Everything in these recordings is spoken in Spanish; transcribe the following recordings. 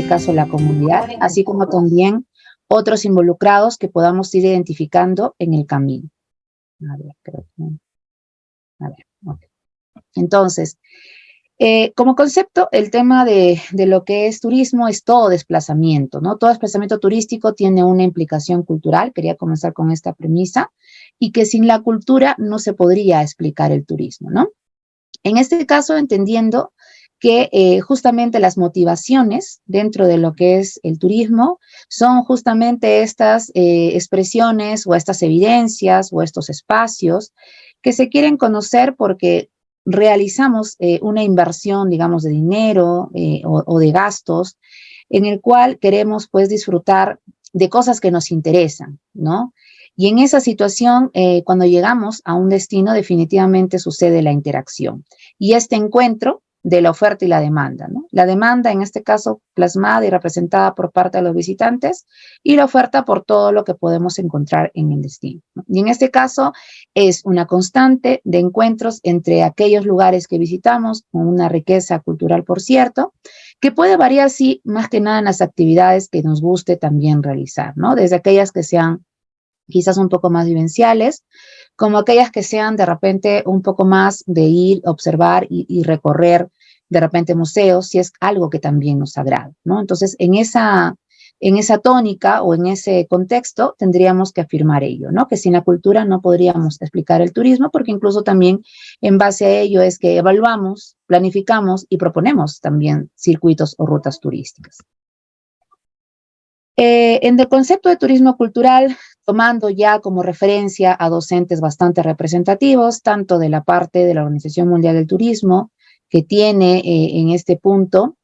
este caso la comunidad, así como también otros involucrados que podamos ir identificando en el camino. A ver, okay. Entonces, como concepto, el tema de lo que es turismo es todo desplazamiento, ¿no? Todo desplazamiento turístico tiene una implicación cultural, quería comenzar con esta premisa, y que sin la cultura no se podría explicar el turismo, ¿no? En este caso, entendiendo que justamente las motivaciones dentro de lo que es el turismo son justamente estas expresiones o estas evidencias o estos espacios que se quieren conocer porque realizamos una inversión, digamos, de dinero o de gastos en el cual queremos, pues, disfrutar de cosas que nos interesan, ¿no? Y en esa situación, cuando llegamos a un destino, definitivamente sucede la interacción. Y este encuentro de la oferta y la demanda, ¿no? La demanda, en este caso, plasmada y representada por parte de los visitantes, y la oferta por todo lo que podemos encontrar en el destino, ¿no? Y en este caso es una constante de encuentros entre aquellos lugares que visitamos, con una riqueza cultural, por cierto, que puede variar, sí, más que nada en las actividades que nos guste también realizar, ¿no? Desde aquellas que sean quizás un poco más vivenciales, como aquellas que sean de repente un poco más de ir, observar y recorrer de repente museos, si es algo que también nos agrada, ¿no? Entonces, en esa tónica o en ese contexto tendríamos que afirmar ello, ¿no? Que sin la cultura no podríamos explicar el turismo, porque incluso también en base a ello es que evaluamos, planificamos y proponemos también circuitos o rutas turísticas. En el concepto de turismo cultural, tomando ya como referencia a docentes bastante representativos, tanto de la parte de la Organización Mundial del Turismo, que tiene en este punto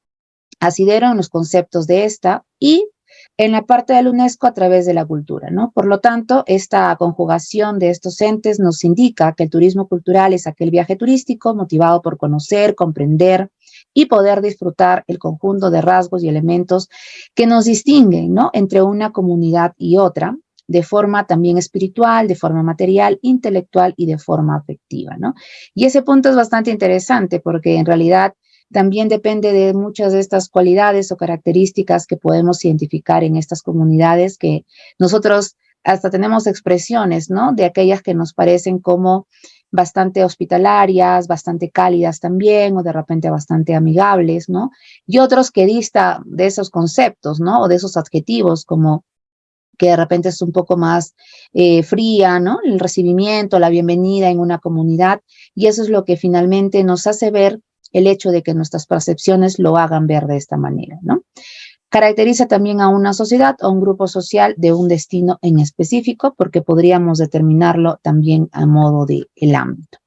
asidero en los conceptos de esta, y en la parte de la UNESCO a través de la cultura, ¿no? Por lo tanto, esta conjugación de estos entes nos indica que el turismo cultural es aquel viaje turístico motivado por conocer, comprender y poder disfrutar el conjunto de rasgos y elementos que nos distinguen, ¿no? Entre una comunidad y otra, de forma también espiritual, de forma material, intelectual y de forma afectiva, ¿no? Y ese punto es bastante interesante porque en realidad también depende de muchas de estas cualidades o características que podemos identificar en estas comunidades, que nosotros hasta tenemos expresiones, ¿no? De aquellas que nos parecen como bastante hospitalarias, bastante cálidas también, o de repente bastante amigables, ¿no? Y otros que dista de esos conceptos, ¿no? O de esos adjetivos, como que de repente es un poco más fría, ¿no? El recibimiento, la bienvenida en una comunidad, y eso es lo que finalmente nos hace ver el hecho de que nuestras percepciones lo hagan ver de esta manera, ¿no? Caracteriza también a una sociedad o un grupo social de un destino en específico, porque podríamos determinarlo también a modo de el ámbito.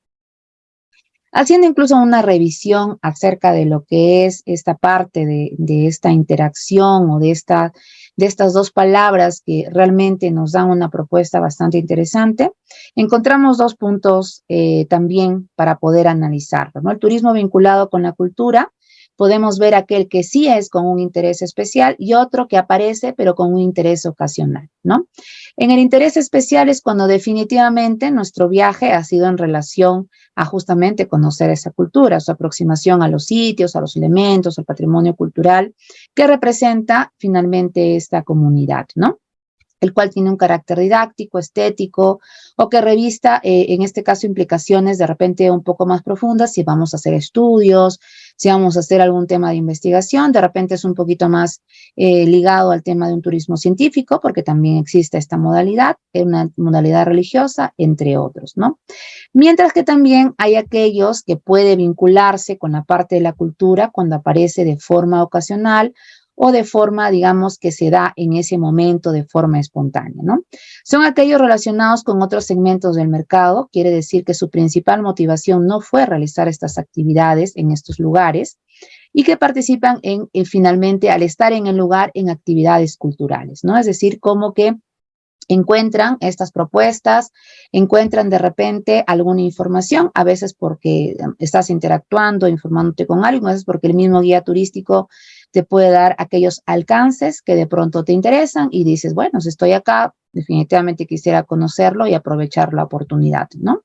Haciendo incluso una revisión acerca de lo que es esta parte de esta interacción o de estas dos palabras que realmente nos dan una propuesta bastante interesante, encontramos dos puntos también para poder analizarlo, ¿no? El turismo vinculado con la cultura, podemos ver aquel que sí es con un interés especial y otro que aparece pero con un interés ocasional, ¿no? En el interés especial es cuando definitivamente nuestro viaje ha sido en relación a justamente conocer esa cultura, su aproximación a los sitios, a los elementos, al patrimonio cultural que representa finalmente esta comunidad, ¿no? El cual tiene un carácter didáctico, estético, o que revista, en este caso, implicaciones de repente un poco más profundas, si vamos a hacer estudios, si vamos a hacer algún tema de investigación, de repente es un poquito más ligado al tema de un turismo científico, porque también existe esta modalidad, una modalidad religiosa, entre otros, ¿no? Mientras que también hay aquellos que puede vincularse con la parte de la cultura cuando aparece de forma ocasional o de forma, digamos, que se da en ese momento de forma espontánea, ¿no? Son aquellos relacionados con otros segmentos del mercado, quiere decir que su principal motivación no fue realizar estas actividades en estos lugares y que participan finalmente, al estar en el lugar, en actividades culturales, ¿no? Es decir, como que encuentran estas propuestas, encuentran de repente alguna información, a veces porque estás interactuando, informándote con alguien, a veces porque el mismo guía turístico te puede dar aquellos alcances que de pronto te interesan y dices, bueno, si estoy acá, definitivamente quisiera conocerlo y aprovechar la oportunidad, ¿no?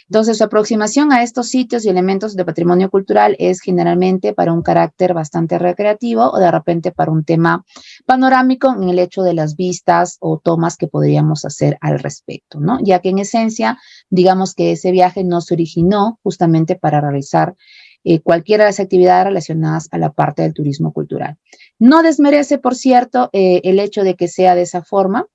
Entonces, su aproximación a estos sitios y elementos de patrimonio cultural es generalmente para un carácter bastante recreativo o de repente para un tema panorámico en el hecho de las vistas o tomas que podríamos hacer al respecto, ¿no? Ya que en esencia, digamos que ese viaje no se originó justamente para realizar cualquiera de las actividades relacionadas a la parte del turismo cultural. No desmerece, por cierto, el hecho de que sea de esa forma,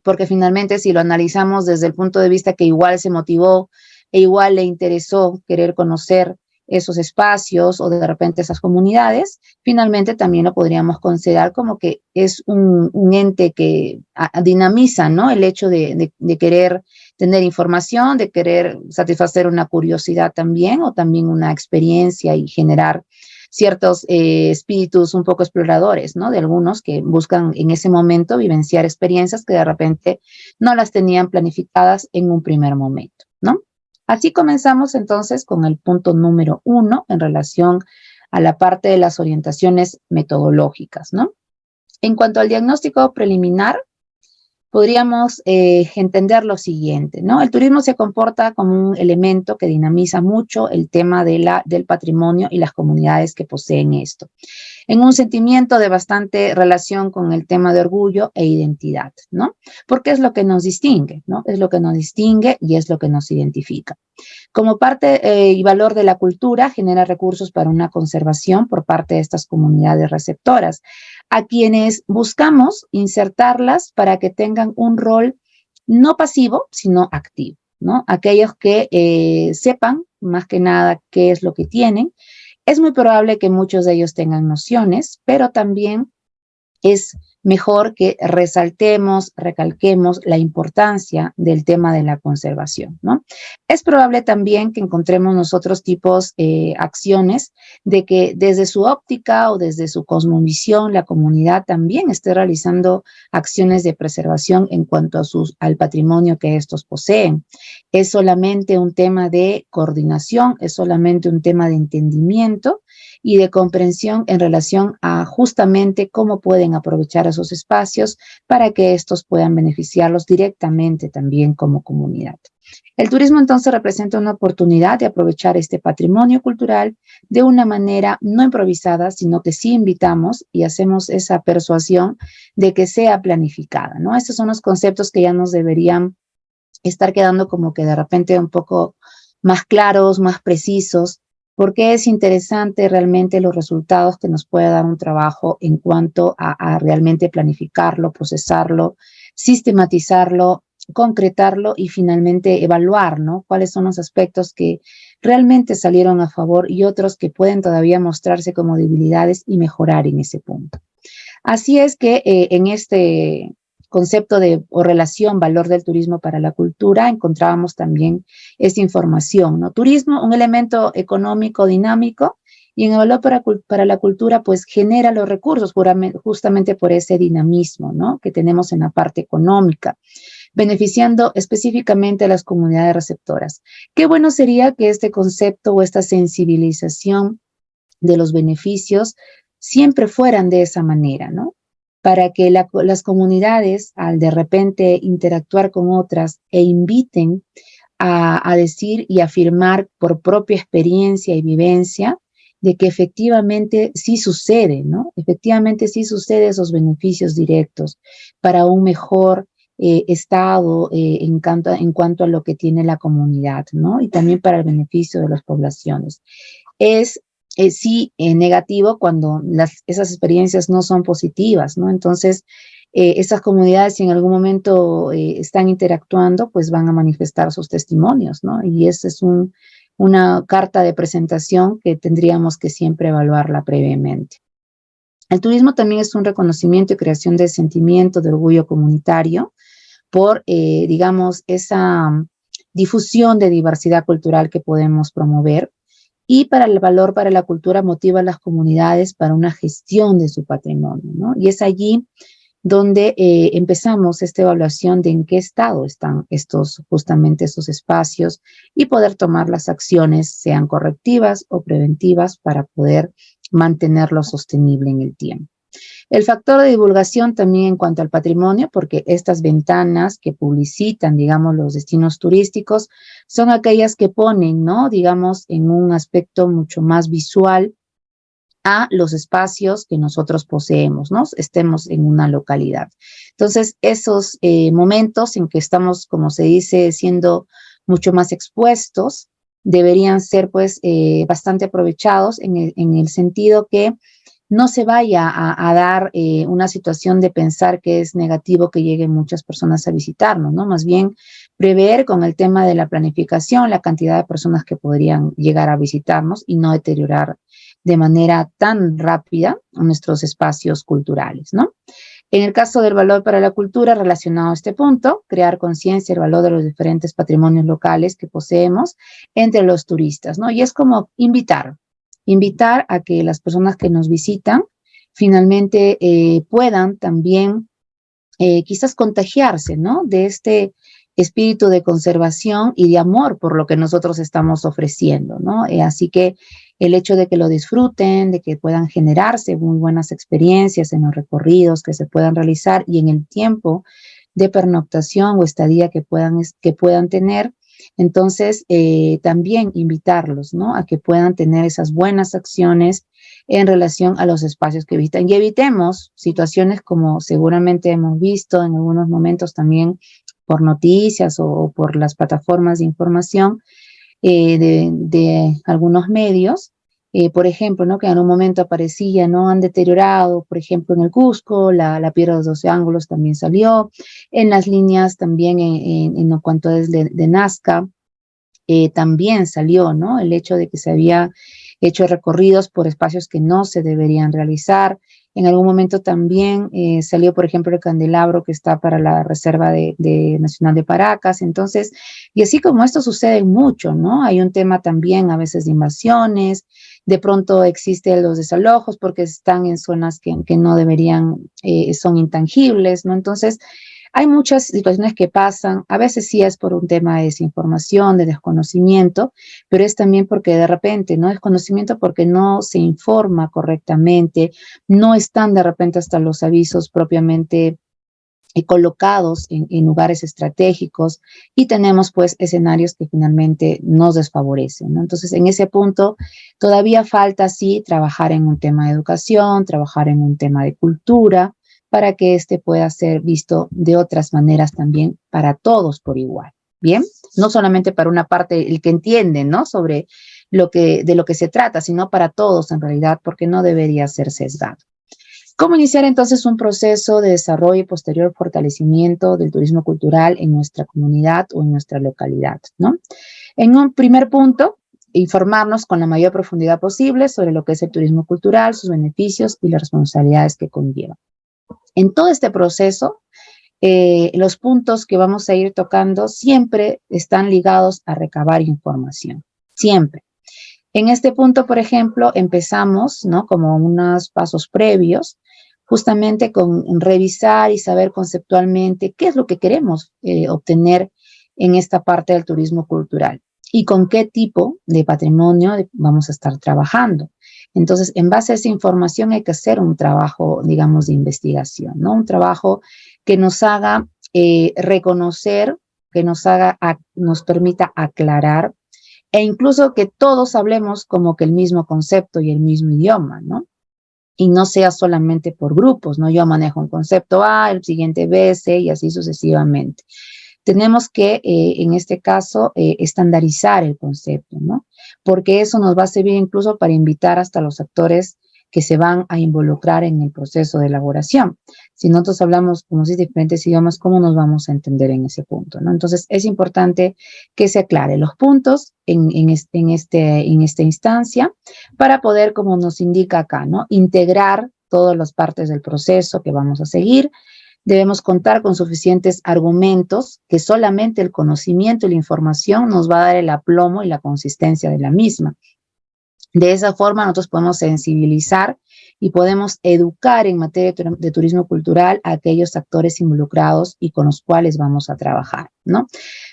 porque finalmente si lo analizamos desde el punto de vista que igual se motivó e igual le interesó querer conocer esos espacios o de repente esas comunidades, finalmente también lo podríamos considerar como que es un ente que dinamiza, ¿no? El hecho de querer tener información, de querer satisfacer una curiosidad también o también una experiencia y generar ciertos espíritus un poco exploradores, ¿no? De algunos que buscan en ese momento vivenciar experiencias que de repente no las tenían planificadas en un primer momento, ¿no? Así comenzamos entonces con el punto número 1 en relación a la parte de las orientaciones metodológicas, ¿no? En cuanto al diagnóstico preliminar, podríamos entender lo siguiente, ¿no? El turismo se comporta como un elemento que dinamiza mucho el tema del patrimonio y las comunidades que poseen esto, en un sentimiento de bastante relación con el tema de orgullo e identidad, ¿no? Porque es lo que nos distingue, ¿no? Es lo que nos distingue y es lo que nos identifica. Como parte y valor de la cultura, genera recursos para una conservación por parte de estas comunidades receptoras, a quienes buscamos insertarlas para que tengan un rol no pasivo, sino activo, ¿no? Aquellos que sepan más que nada qué es lo que tienen. Es muy probable que muchos de ellos tengan nociones, pero también es mejor que resaltemos, recalquemos la importancia del tema de la conservación, ¿no? Es probable también que encontremos nosotros tipos, acciones de que desde su óptica o desde su cosmovisión la comunidad también esté realizando acciones de preservación en cuanto a al patrimonio que estos poseen. Es solamente un tema de coordinación, es solamente un tema de entendimiento y de comprensión en relación a justamente cómo pueden aprovechar esos espacios para que estos puedan beneficiarlos directamente también como comunidad. El turismo entonces representa una oportunidad de aprovechar este patrimonio cultural de una manera no improvisada, sino que sí invitamos y hacemos esa persuasión de que sea planificada, ¿no? Estos son los conceptos que ya nos deberían estar quedando como que de repente un poco más claros, más precisos, porque es interesante realmente los resultados que nos puede dar un trabajo en cuanto a realmente planificarlo, procesarlo, sistematizarlo, concretarlo y finalmente evaluar, ¿no? Cuáles son los aspectos que realmente salieron a favor y otros que pueden todavía mostrarse como debilidades y mejorar en ese punto. Así es que en este concepto de o relación valor del turismo para la cultura encontrábamos también esta información, ¿no? Turismo, un elemento económico dinámico y en el valor para la cultura pues genera los recursos justamente por ese dinamismo, ¿no? Que tenemos en la parte económica, beneficiando específicamente a las comunidades receptoras. Qué bueno sería que este concepto o esta sensibilización de los beneficios siempre fueran de esa manera, ¿no? Para que las comunidades, al de repente interactuar con otras e inviten a decir y afirmar por propia experiencia y vivencia de que efectivamente sí sucede, ¿no? Efectivamente sí sucede esos beneficios directos para un mejor estado en cuanto a lo que tiene la comunidad, ¿no? Y también para el beneficio de las poblaciones. Es sí negativo cuando esas experiencias no son positivas, ¿no? Entonces, esas comunidades, si en algún momento están interactuando, pues van a manifestar sus testimonios, ¿no? Y esa es una carta de presentación que tendríamos que siempre evaluarla previamente. El turismo también es un reconocimiento y creación del sentimiento de orgullo comunitario por, digamos, esa difusión de diversidad cultural que podemos promover. Y para el valor para la cultura motiva a las comunidades para una gestión de su patrimonio, ¿no? Y es allí donde empezamos esta evaluación de en qué estado están justamente estos espacios y poder tomar las acciones, sean correctivas o preventivas, para poder mantenerlo sostenible en el tiempo. El factor de divulgación también en cuanto al patrimonio, porque estas ventanas que publicitan, digamos, los destinos turísticos, son aquellas que ponen, ¿no? Digamos, en un aspecto mucho más visual a los espacios que nosotros poseemos, ¿no? Estemos en una localidad. Entonces, esos momentos en que estamos, como se dice, siendo mucho más expuestos, deberían ser, pues, bastante aprovechados en el sentido que no se vaya a dar una situación de pensar que es negativo que lleguen muchas personas a visitarnos, ¿no? Más bien prever con el tema de la planificación la cantidad de personas que podrían llegar a visitarnos y no deteriorar de manera tan rápida nuestros espacios culturales, ¿no? En el caso del valor para la cultura relacionado a este punto, crear conciencia del valor de los diferentes patrimonios locales que poseemos entre los turistas, ¿no? Y es como invitar a que las personas que nos visitan finalmente puedan también quizás contagiarse, ¿no? De este espíritu de conservación y de amor por lo que nosotros estamos ofreciendo, ¿no? Así que el hecho de que lo disfruten, de que puedan generarse muy buenas experiencias en los recorridos que se puedan realizar y en el tiempo de pernoctación o estadía que puedan tener, entonces también invitarlos, ¿no? A que puedan tener esas buenas acciones en relación a los espacios que visitan y evitemos situaciones como seguramente hemos visto en algunos momentos también por noticias o por las plataformas de información de algunos medios, por ejemplo, ¿no? Que en un momento aparecía, ¿no? Han deteriorado, por ejemplo, en el Cusco, la piedra de los 12 ángulos también salió, en las líneas también en cuanto es de Nazca, también salió, ¿no? El hecho de que se había hecho recorridos por espacios que no se deberían realizar. En algún momento también salió, por ejemplo, el candelabro que está para la Reserva Nacional de Paracas. Entonces, y así como esto sucede mucho, ¿no? Hay un tema también a veces de invasiones, de pronto existen los desalojos porque están en zonas que no deberían, son intangibles, ¿no? Entonces, hay muchas situaciones que pasan, a veces sí es por un tema de desinformación, de desconocimiento, pero es también porque de repente, ¿no? Desconocimiento porque no se informa correctamente, no están de repente hasta los avisos propiamente colocados en lugares estratégicos y tenemos pues escenarios que finalmente nos desfavorecen, ¿no? Entonces en ese punto todavía falta sí trabajar en un tema de educación, trabajar en un tema de cultura, para que este pueda ser visto de otras maneras también para todos por igual, ¿bien? No solamente para una parte, el que entiende, ¿no? Sobre de lo que se trata, sino para todos en realidad, porque no debería ser sesgado. ¿Cómo iniciar entonces un proceso de desarrollo y posterior fortalecimiento del turismo cultural en nuestra comunidad o en nuestra localidad, ¿no? En un primer punto, informarnos con la mayor profundidad posible sobre lo que es el turismo cultural, sus beneficios y las responsabilidades que conlleva. En todo este proceso, los puntos que vamos a ir tocando siempre están ligados a recabar información, siempre. En este punto, por ejemplo, empezamos, ¿no? Como unos pasos previos, justamente con revisar y saber conceptualmente qué es lo que queremos obtener en esta parte del turismo cultural y con qué tipo de patrimonio vamos a estar trabajando. Entonces, en base a esa información hay que hacer un trabajo, digamos, de investigación, ¿no? Un trabajo que nos haga reconocer, que nos permita aclarar e incluso que todos hablemos como que el mismo concepto y el mismo idioma, ¿no? Y no sea solamente por grupos, ¿no? Yo manejo un concepto A, el siguiente B, C y así sucesivamente. Tenemos que, en este caso, estandarizar el concepto, ¿no? Porque eso nos va a servir incluso para invitar hasta los actores que se van a involucrar en el proceso de elaboración. Si nosotros hablamos, como si diferentes idiomas, ¿cómo nos vamos a entender en ese punto, ¿no? Entonces, es importante que se aclare los puntos en esta instancia para poder, como nos indica acá, ¿no? Integrar todas las partes del proceso que vamos a seguir. Debemos contar con suficientes argumentos que solamente el conocimiento y la información nos va a dar el aplomo y la consistencia de la misma. De esa forma nosotros podemos sensibilizar y podemos educar en materia de turismo cultural a aquellos actores involucrados y con los cuales vamos a trabajar, ¿no?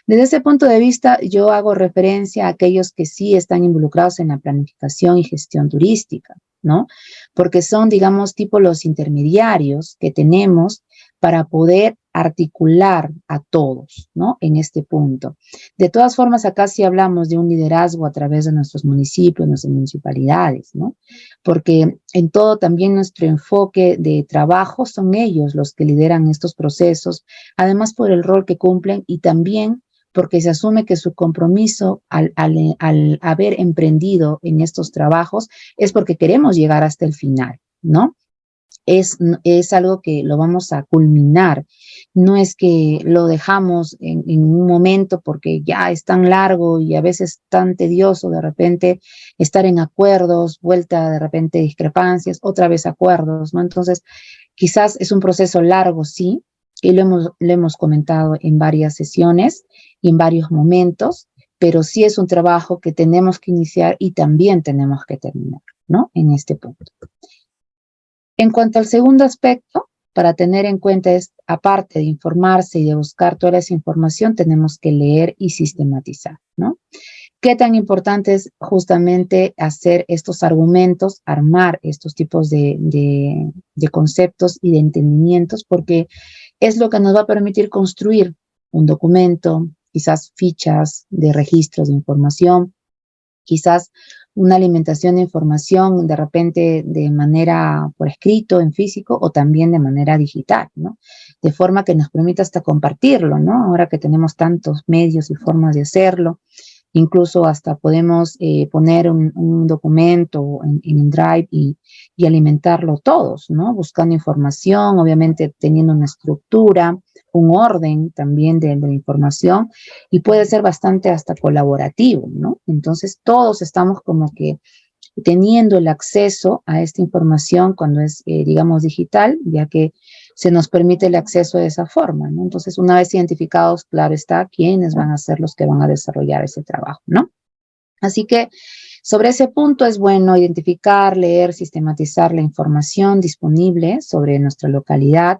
Desde ese punto de vista, yo hago referencia a aquellos que sí están involucrados en la planificación y gestión turística, ¿no? Porque son, digamos, tipo los intermediarios que tenemos para poder articular a todos, ¿no? En este punto. De todas formas, acá sí hablamos de un liderazgo a través de nuestros municipios, nuestras municipalidades, ¿no? Porque en todo también nuestro enfoque de trabajo son ellos los que lideran estos procesos, además por el rol que cumplen y también porque se asume que su compromiso al haber emprendido en estos trabajos es porque queremos llegar hasta el final, ¿no? Es algo que lo vamos a culminar. No es que lo dejamos en un momento porque ya es tan largo y a veces tan tedioso de repente estar en acuerdos, vuelta de repente discrepancias, otra vez acuerdos, ¿no? Entonces, quizás es un proceso largo, sí, y lo hemos comentado en varias sesiones y en varios momentos, pero sí es un trabajo que tenemos que iniciar y también tenemos que terminar, ¿no? En este punto. En cuanto al segundo aspecto, para tener en cuenta es, aparte de informarse y de buscar toda esa información, tenemos que leer y sistematizar, ¿no? ¿Qué tan importante es justamente hacer estos argumentos, armar estos tipos de conceptos y de entendimientos? Porque es lo que nos va a permitir construir un documento, quizás fichas de registros de información, quizás una alimentación de información de repente de manera por escrito, en físico o también de manera digital, ¿no? De forma que nos permita hasta compartirlo, ¿no? Ahora que tenemos tantos medios y formas de hacerlo, incluso hasta podemos poner un documento en Drive y alimentarlo todos, ¿no? Buscando información, obviamente teniendo una estructura, un orden también de la información y puede ser bastante hasta colaborativo, ¿no? Entonces todos estamos como que teniendo el acceso a esta información cuando es, digamos, digital, ya que se nos permite el acceso de esa forma, ¿no? Entonces, una vez identificados, claro está, quiénes van a ser los que van a desarrollar ese trabajo, ¿no? Así que sobre ese punto es bueno identificar, leer, sistematizar la información disponible sobre nuestra localidad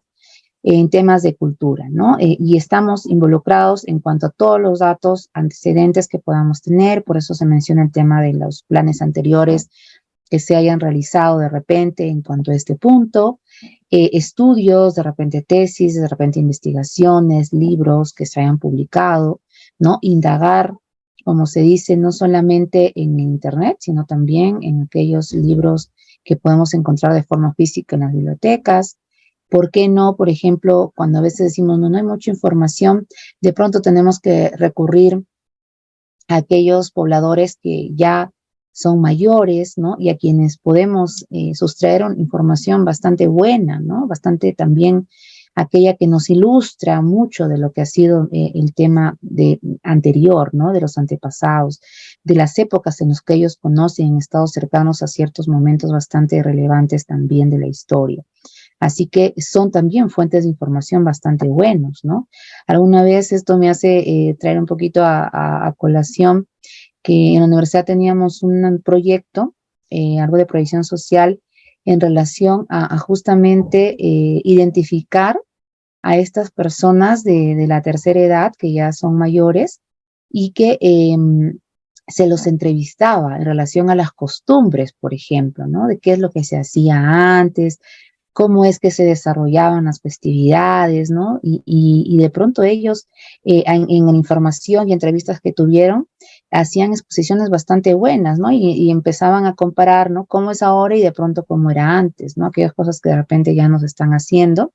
en temas de cultura, ¿no? Y estamos involucrados en cuanto a todos los datos antecedentes que podamos tener, por eso se menciona el tema de los planes anteriores que se hayan realizado de repente en cuanto a este punto, estudios, de repente tesis, de repente investigaciones, libros que se hayan publicado, ¿no? Indagar, como se dice, no solamente en Internet, sino también en aquellos libros que podemos encontrar de forma física en las bibliotecas. ¿Por qué no? Por ejemplo, cuando a veces decimos no hay mucha información, de pronto tenemos que recurrir a aquellos pobladores que ya son mayores, ¿no? Y a quienes podemos sustraer información bastante buena, ¿no? Bastante también aquella que nos ilustra mucho de lo que ha sido el tema anterior, ¿no? De los antepasados, de las épocas en las que ellos conocen, en estados cercanos a ciertos momentos bastante relevantes también de la historia. Así que son también fuentes de información bastante buenos, ¿no? Alguna vez esto me hace traer un poquito a colación que en la universidad teníamos un proyecto, algo de proyección social, en relación a justamente identificar a estas personas de la tercera edad, que ya son mayores, y que se los entrevistaba en relación a las costumbres, por ejemplo, ¿no? De qué es lo que se hacía antes, cómo es que se desarrollaban las festividades, ¿no? Y de pronto ellos, en la información y entrevistas que tuvieron, hacían exposiciones bastante buenas, ¿no? Y empezaban a comparar, ¿no? Cómo es ahora y de pronto cómo era antes, ¿no? Aquellas cosas que de repente ya nos están haciendo,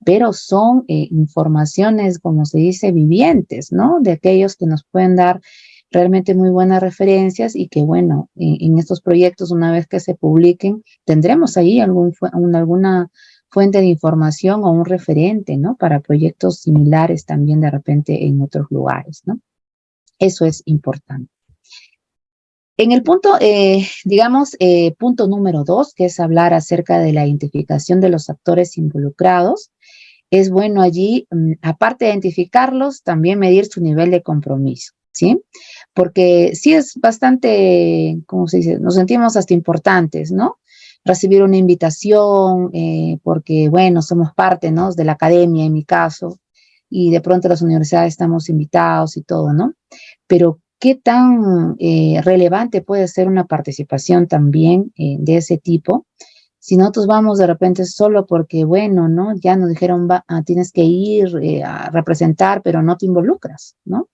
pero son informaciones, como se dice, vivientes, ¿no? De aquellos que nos pueden dar realmente muy buenas referencias y que, bueno, en estos proyectos, una vez que se publiquen, tendremos ahí alguna fuente de información o un referente, ¿no? Para proyectos similares también de repente en otros lugares, ¿no? Eso es importante. En el punto, digamos, punto número 2, que es hablar acerca de la identificación de los actores involucrados, es bueno allí, aparte de identificarlos, también medir su nivel de compromiso, ¿sí? Porque sí es bastante, ¿cómo se dice? Nos sentimos hasta importantes, ¿no? Recibir una invitación, porque, bueno, somos parte, ¿no? De la academia, en mi caso, y de pronto las universidades estamos invitados y todo, ¿no? Pero ¿Qué tan relevante puede ser una participación también de ese tipo? Si nosotros vamos de repente solo porque, bueno, ¿no? Ya nos dijeron, tienes que ir a representar, pero no te involucras, ¿no?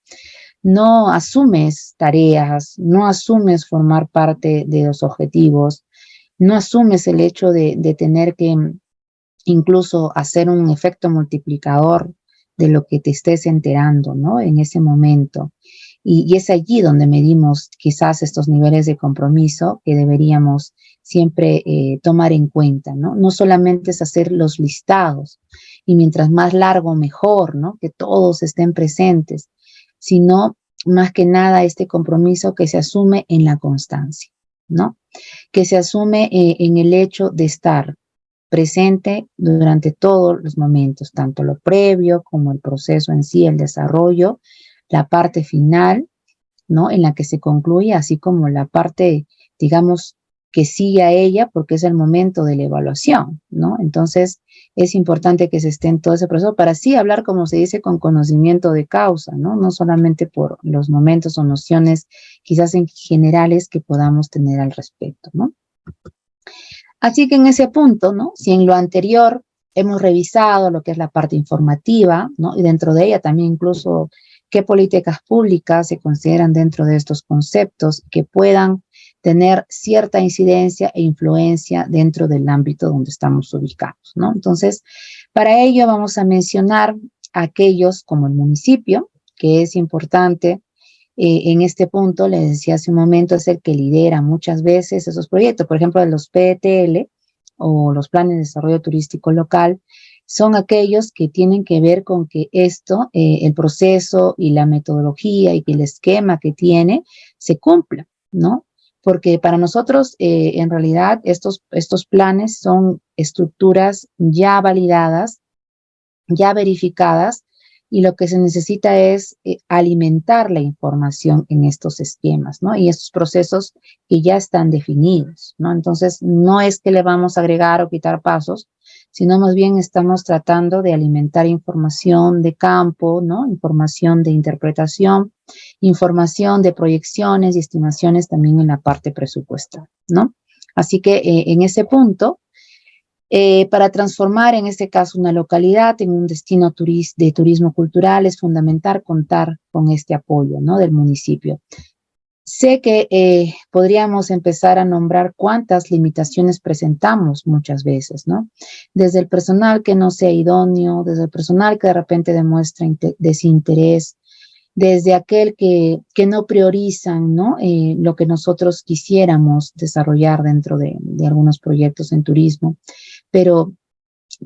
No asumes tareas, no asumes formar parte de los objetivos, no asumes el hecho de tener que incluso hacer un efecto multiplicador de lo que te estés enterando, ¿no? En ese momento. Y es allí donde medimos quizás estos niveles de compromiso que deberíamos siempre tomar en cuenta, ¿no? No solamente es hacer los listados, y mientras más largo, mejor, ¿no? Que todos estén presentes, sino más que nada este compromiso que se asume en la constancia, ¿no? Que se asume en el hecho de estar presente durante todos los momentos, tanto lo previo como el proceso en sí, el desarrollo, la parte final, ¿no? En la que se concluye, así como la parte, digamos, que sigue a ella, porque es el momento de la evaluación, ¿no? Entonces, es importante que se esté en todo ese proceso para así hablar, como se dice, con conocimiento de causa, ¿no? No solamente por los momentos o nociones quizás en generales que podamos tener al respecto, ¿no? Así que en ese punto, ¿no? Si en lo anterior hemos revisado lo que es la parte informativa, ¿no? Y dentro de ella también incluso qué políticas públicas se consideran dentro de estos conceptos que puedan tener cierta incidencia e influencia dentro del ámbito donde estamos ubicados, ¿no? Entonces, para ello vamos a mencionar aquellos como el municipio, que es importante en este punto, les decía hace un momento, es el que lidera muchas veces esos proyectos. Por ejemplo, los PTL o los planes de desarrollo turístico local son aquellos que tienen que ver con que esto, el proceso y la metodología y el esquema que tiene se cumpla, ¿no? Porque para nosotros, en realidad, estos planes son estructuras ya validadas, ya verificadas, y lo que se necesita es alimentar la información en estos esquemas, ¿no? Y estos procesos que ya están definidos, ¿no? Entonces, no es que le vamos a agregar o quitar pasos, sino más bien estamos tratando de alimentar información de campo, ¿no? Información de interpretación, información de proyecciones y estimaciones también en la parte presupuestal, ¿no? Así que en ese punto, para transformar, en este caso, una localidad en un destino de turismo cultural, es fundamental contar con este apoyo, ¿no? Del municipio. Sé que podríamos empezar a nombrar cuántas limitaciones presentamos muchas veces, ¿no? Desde el personal que no sea idóneo, desde el personal que de repente demuestra desinterés, desde aquel que no priorizan, ¿no? Lo que nosotros quisiéramos desarrollar dentro de algunos proyectos en turismo, pero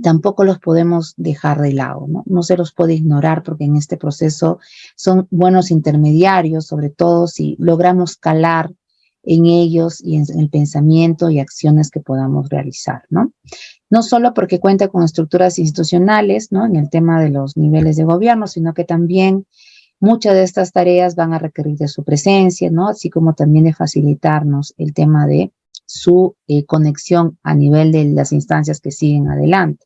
tampoco los podemos dejar de lado, ¿no? No se los puede ignorar porque en este proceso son buenos intermediarios, sobre todo si logramos calar en ellos y en el pensamiento y acciones que podamos realizar, ¿no? No solo porque cuenta con estructuras institucionales, ¿no? En el tema de los niveles de gobierno, sino que también muchas de estas tareas van a requerir de su presencia, ¿no? Así como también de facilitarnos el tema de su conexión a nivel de las instancias que siguen adelante.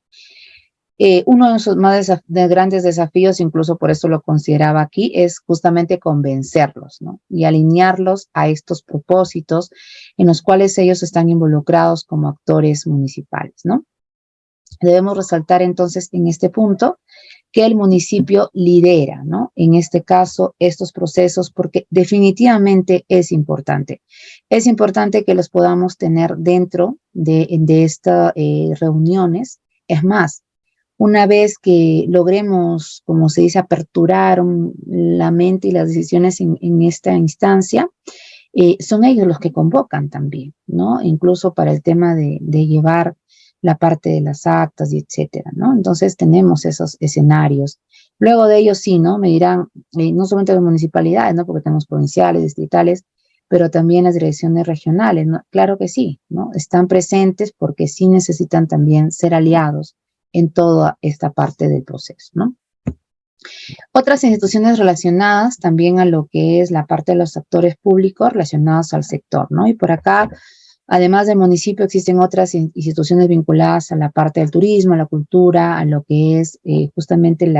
Uno de los más grandes desafíos, incluso por eso lo consideraba aquí, es justamente convencerlos, ¿no? Y alinearlos a estos propósitos en los cuales ellos están involucrados como actores municipales, ¿no? Debemos resaltar entonces en este punto que el municipio lidera, ¿no? En este caso, estos procesos, porque definitivamente es importante. Es importante que los podamos tener dentro de estas reuniones. Es más, una vez que logremos, como se dice, aperturar la mente y las decisiones en esta instancia, son ellos los que convocan también, ¿no? Incluso para el tema de llevar la parte de las actas y etcétera, ¿no? Entonces tenemos esos escenarios. Luego de ellos sí, ¿no? Me dirán, no solamente las municipalidades, ¿no? Porque tenemos provinciales, distritales, pero también las direcciones regionales, ¿no? Claro que sí, ¿no? Están presentes porque sí necesitan también ser aliados en toda esta parte del proceso, ¿no? Otras instituciones relacionadas también a lo que es la parte de los actores públicos relacionados al sector, ¿no? Y por acá, además del municipio, existen otras instituciones vinculadas a la parte del turismo, a la cultura, a lo que es justamente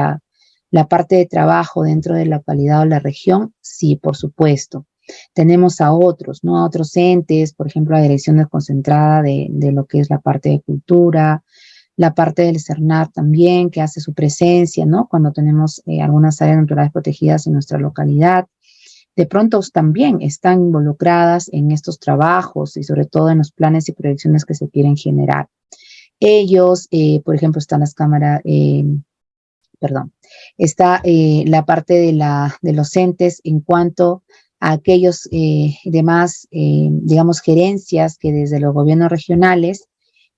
La parte de trabajo dentro de la localidad o la región, sí, por supuesto. Tenemos a otros, ¿no? A otros entes, por ejemplo, la dirección desconcentrada de lo que es la parte de cultura, la parte del CERNAR también, que hace su presencia, ¿no? Cuando tenemos algunas áreas naturales protegidas en nuestra localidad. De pronto también están involucradas en estos trabajos y sobre todo en los planes y proyecciones que se quieren generar. Ellos, por ejemplo, están las cámaras, perdón, está la parte de los entes en cuanto a aquellos demás, digamos, gerencias que desde los gobiernos regionales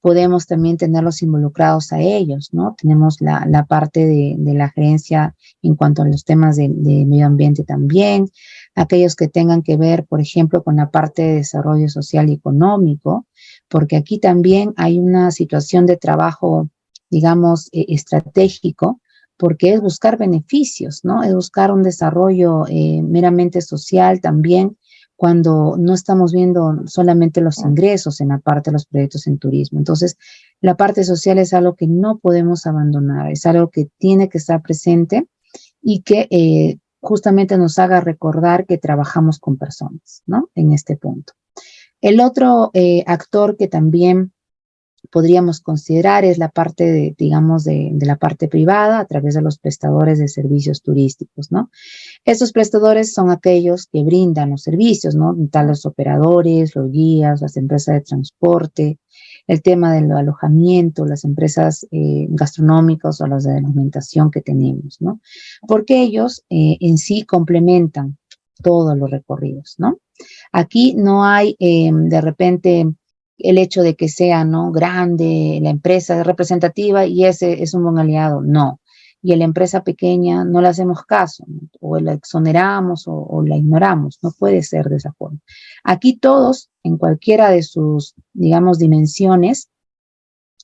podemos también tenerlos involucrados a ellos, ¿no? Tenemos la parte de la gerencia en cuanto a los temas de medio ambiente también, aquellos que tengan que ver, por ejemplo, con la parte de desarrollo social y económico, porque aquí también hay una situación de trabajo, digamos, estratégico, porque es buscar beneficios, ¿no? Es buscar un desarrollo meramente social también, cuando no estamos viendo solamente los ingresos en la parte de los proyectos en turismo. Entonces, la parte social es algo que no podemos abandonar, es algo que tiene que estar presente y que justamente nos haga recordar que trabajamos con personas, ¿no? En este punto. El otro actor que también podríamos considerar es la parte de, digamos, de la parte privada a través de los prestadores de servicios turísticos, ¿no? Estos prestadores son aquellos que brindan los servicios, ¿no? Tal los operadores, los guías, las empresas de transporte, el tema del alojamiento, las empresas gastronómicas o las de alimentación que tenemos, ¿no? Porque ellos en sí complementan todos los recorridos, ¿no? Aquí no hay de repente el hecho de que sea, ¿no?, grande, la empresa representativa y ese es un buen aliado, no. Y a la empresa pequeña no le hacemos caso, ¿no? O la exoneramos o la ignoramos, no puede ser de esa forma. Aquí todos, en cualquiera de sus, digamos, dimensiones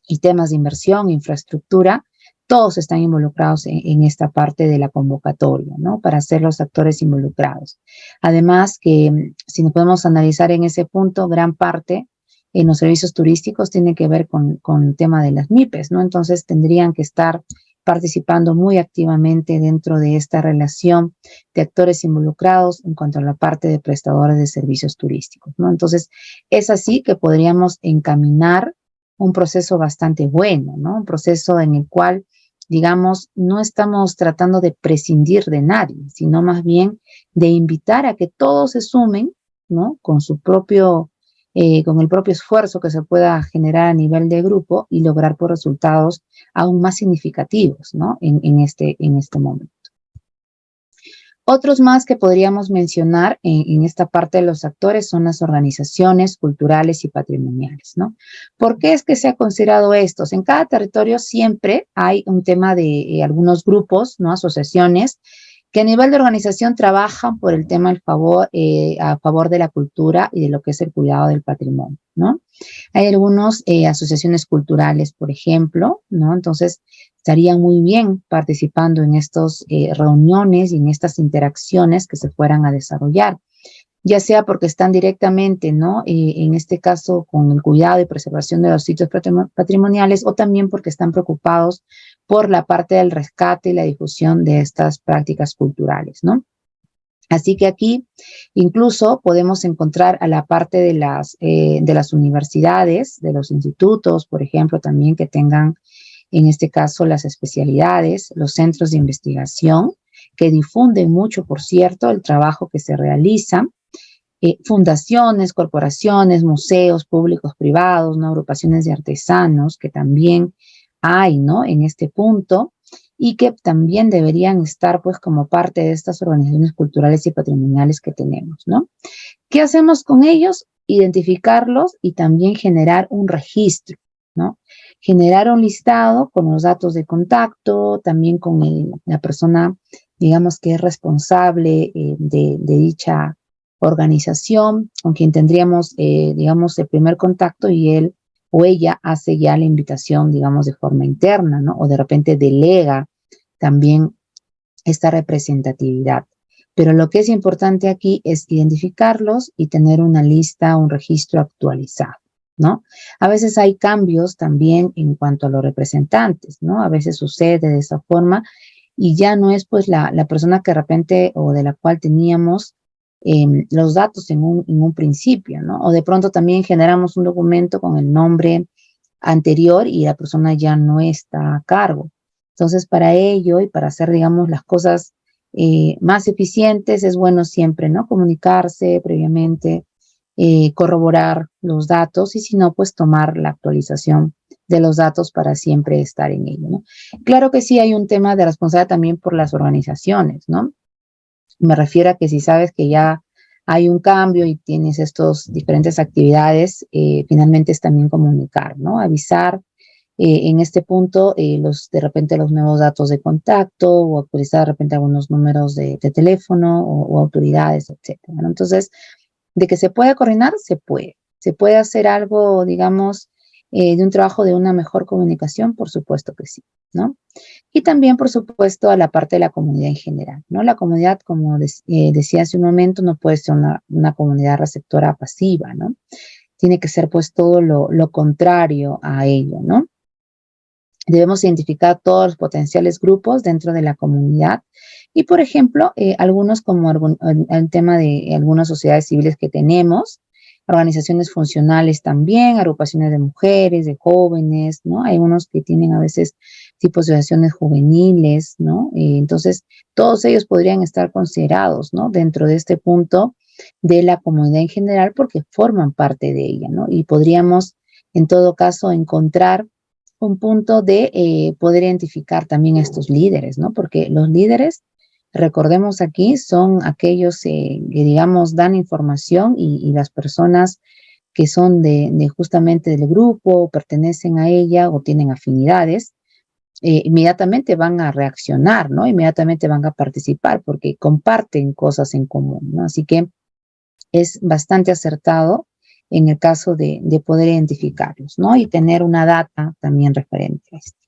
y temas de inversión, infraestructura, todos están involucrados en esta parte de la convocatoria, ¿no? Para ser los actores involucrados. Además que si nos podemos analizar en ese punto, gran parte en los servicios turísticos tiene que ver con el tema de las MIPES, ¿no? Entonces tendrían que estar participando muy activamente dentro de esta relación de actores involucrados en cuanto a la parte de prestadores de servicios turísticos, ¿no? Entonces, es así que podríamos encaminar un proceso bastante bueno, ¿no? Un proceso en el cual, digamos, no estamos tratando de prescindir de nadie, sino más bien de invitar a que todos se sumen, ¿no? Con su propio, con el propio esfuerzo que se pueda generar a nivel de grupo y lograr por resultados aún más significativos, ¿no? En este momento. Otros más que podríamos mencionar en esta parte de los actores son las organizaciones culturales y patrimoniales, ¿no? ¿Por qué es que se ha considerado estos? En cada territorio siempre hay un tema de algunos grupos, ¿no? Asociaciones que a nivel de organización trabajan por el tema a favor de la cultura y de lo que es el cuidado del patrimonio, ¿no? Hay algunas asociaciones culturales, por ejemplo, ¿no? Entonces, estarían muy bien participando en estas reuniones y en estas interacciones que se fueran a desarrollar, ya sea porque están directamente, ¿no? En este caso, con el cuidado y preservación de los sitios patrimoniales, o también porque están preocupados por la parte del rescate y la difusión de estas prácticas culturales, ¿no? Así que aquí incluso podemos encontrar a la parte de las universidades, de los institutos, por ejemplo, también que tengan, en este caso, las especialidades, los centros de investigación, que difunden mucho, por cierto, el trabajo que se realiza, fundaciones, corporaciones, museos públicos, privados, ¿no? Agrupaciones de artesanos, que también hay, ¿no? En este punto, y que también deberían estar, pues, como parte de estas organizaciones culturales y patrimoniales que tenemos, ¿no? ¿Qué hacemos con ellos? Identificarlos y también generar un registro, ¿no? Generar un listado con los datos de contacto, también con la persona, digamos, que es responsable de dicha organización, con quien tendríamos, digamos, el primer contacto y él o ella hace ya la invitación, digamos, de forma interna, ¿no? O de repente delega también esta representatividad. Pero lo que es importante aquí es identificarlos y tener una lista, un registro actualizado, ¿no? A veces hay cambios también en cuanto a los representantes, ¿no? A veces sucede de esa forma y ya no es pues la persona que de repente o de la cual teníamos los datos en un principio, ¿no? O de pronto también generamos un documento con el nombre anterior y la persona ya no está a cargo. Entonces, para ello y para hacer, digamos, las cosas más eficientes, es bueno siempre, ¿no? Comunicarse previamente, corroborar los datos y si no, pues tomar la actualización de los datos para siempre estar en ello, ¿no? Claro que sí hay un tema de responsabilidad también por las organizaciones, ¿no? Me refiero a que si sabes que ya hay un cambio y tienes estas diferentes actividades, finalmente es también comunicar, ¿no? Avisar en este punto de repente los nuevos datos de contacto o actualizar de repente algunos números de teléfono o autoridades, etcétera, ¿no? Entonces, de que se puede coordinar, se puede. Se puede hacer algo, digamos, de un trabajo de una mejor comunicación, por supuesto que sí, ¿no? Y también, por supuesto, a la parte de la comunidad en general, ¿no? La comunidad, como decía hace un momento, no puede ser una comunidad receptora pasiva, ¿no? Tiene que ser, pues, todo lo contrario a ello, ¿no? Debemos identificar todos los potenciales grupos dentro de la comunidad y, por ejemplo, algunos como el tema de algunas sociedades civiles que tenemos, organizaciones funcionales también, agrupaciones de mujeres, de jóvenes, ¿no? Hay unos que tienen a veces tipos de asociaciones juveniles, ¿no? Entonces, todos ellos podrían estar considerados, ¿no? Dentro de este punto de la comunidad en general porque forman parte de ella, ¿no? Y podríamos, en todo caso, encontrar un punto de poder identificar también a estos líderes, ¿no? Porque los líderes, recordemos aquí, son aquellos que, digamos, dan información y las personas que son de justamente del grupo, pertenecen a ella o tienen afinidades, inmediatamente van a reaccionar, ¿no? Inmediatamente van a participar porque comparten cosas en común, ¿no? Así que es bastante acertado en el caso de poder identificarlos, ¿no? Y tener una data también referente a esto.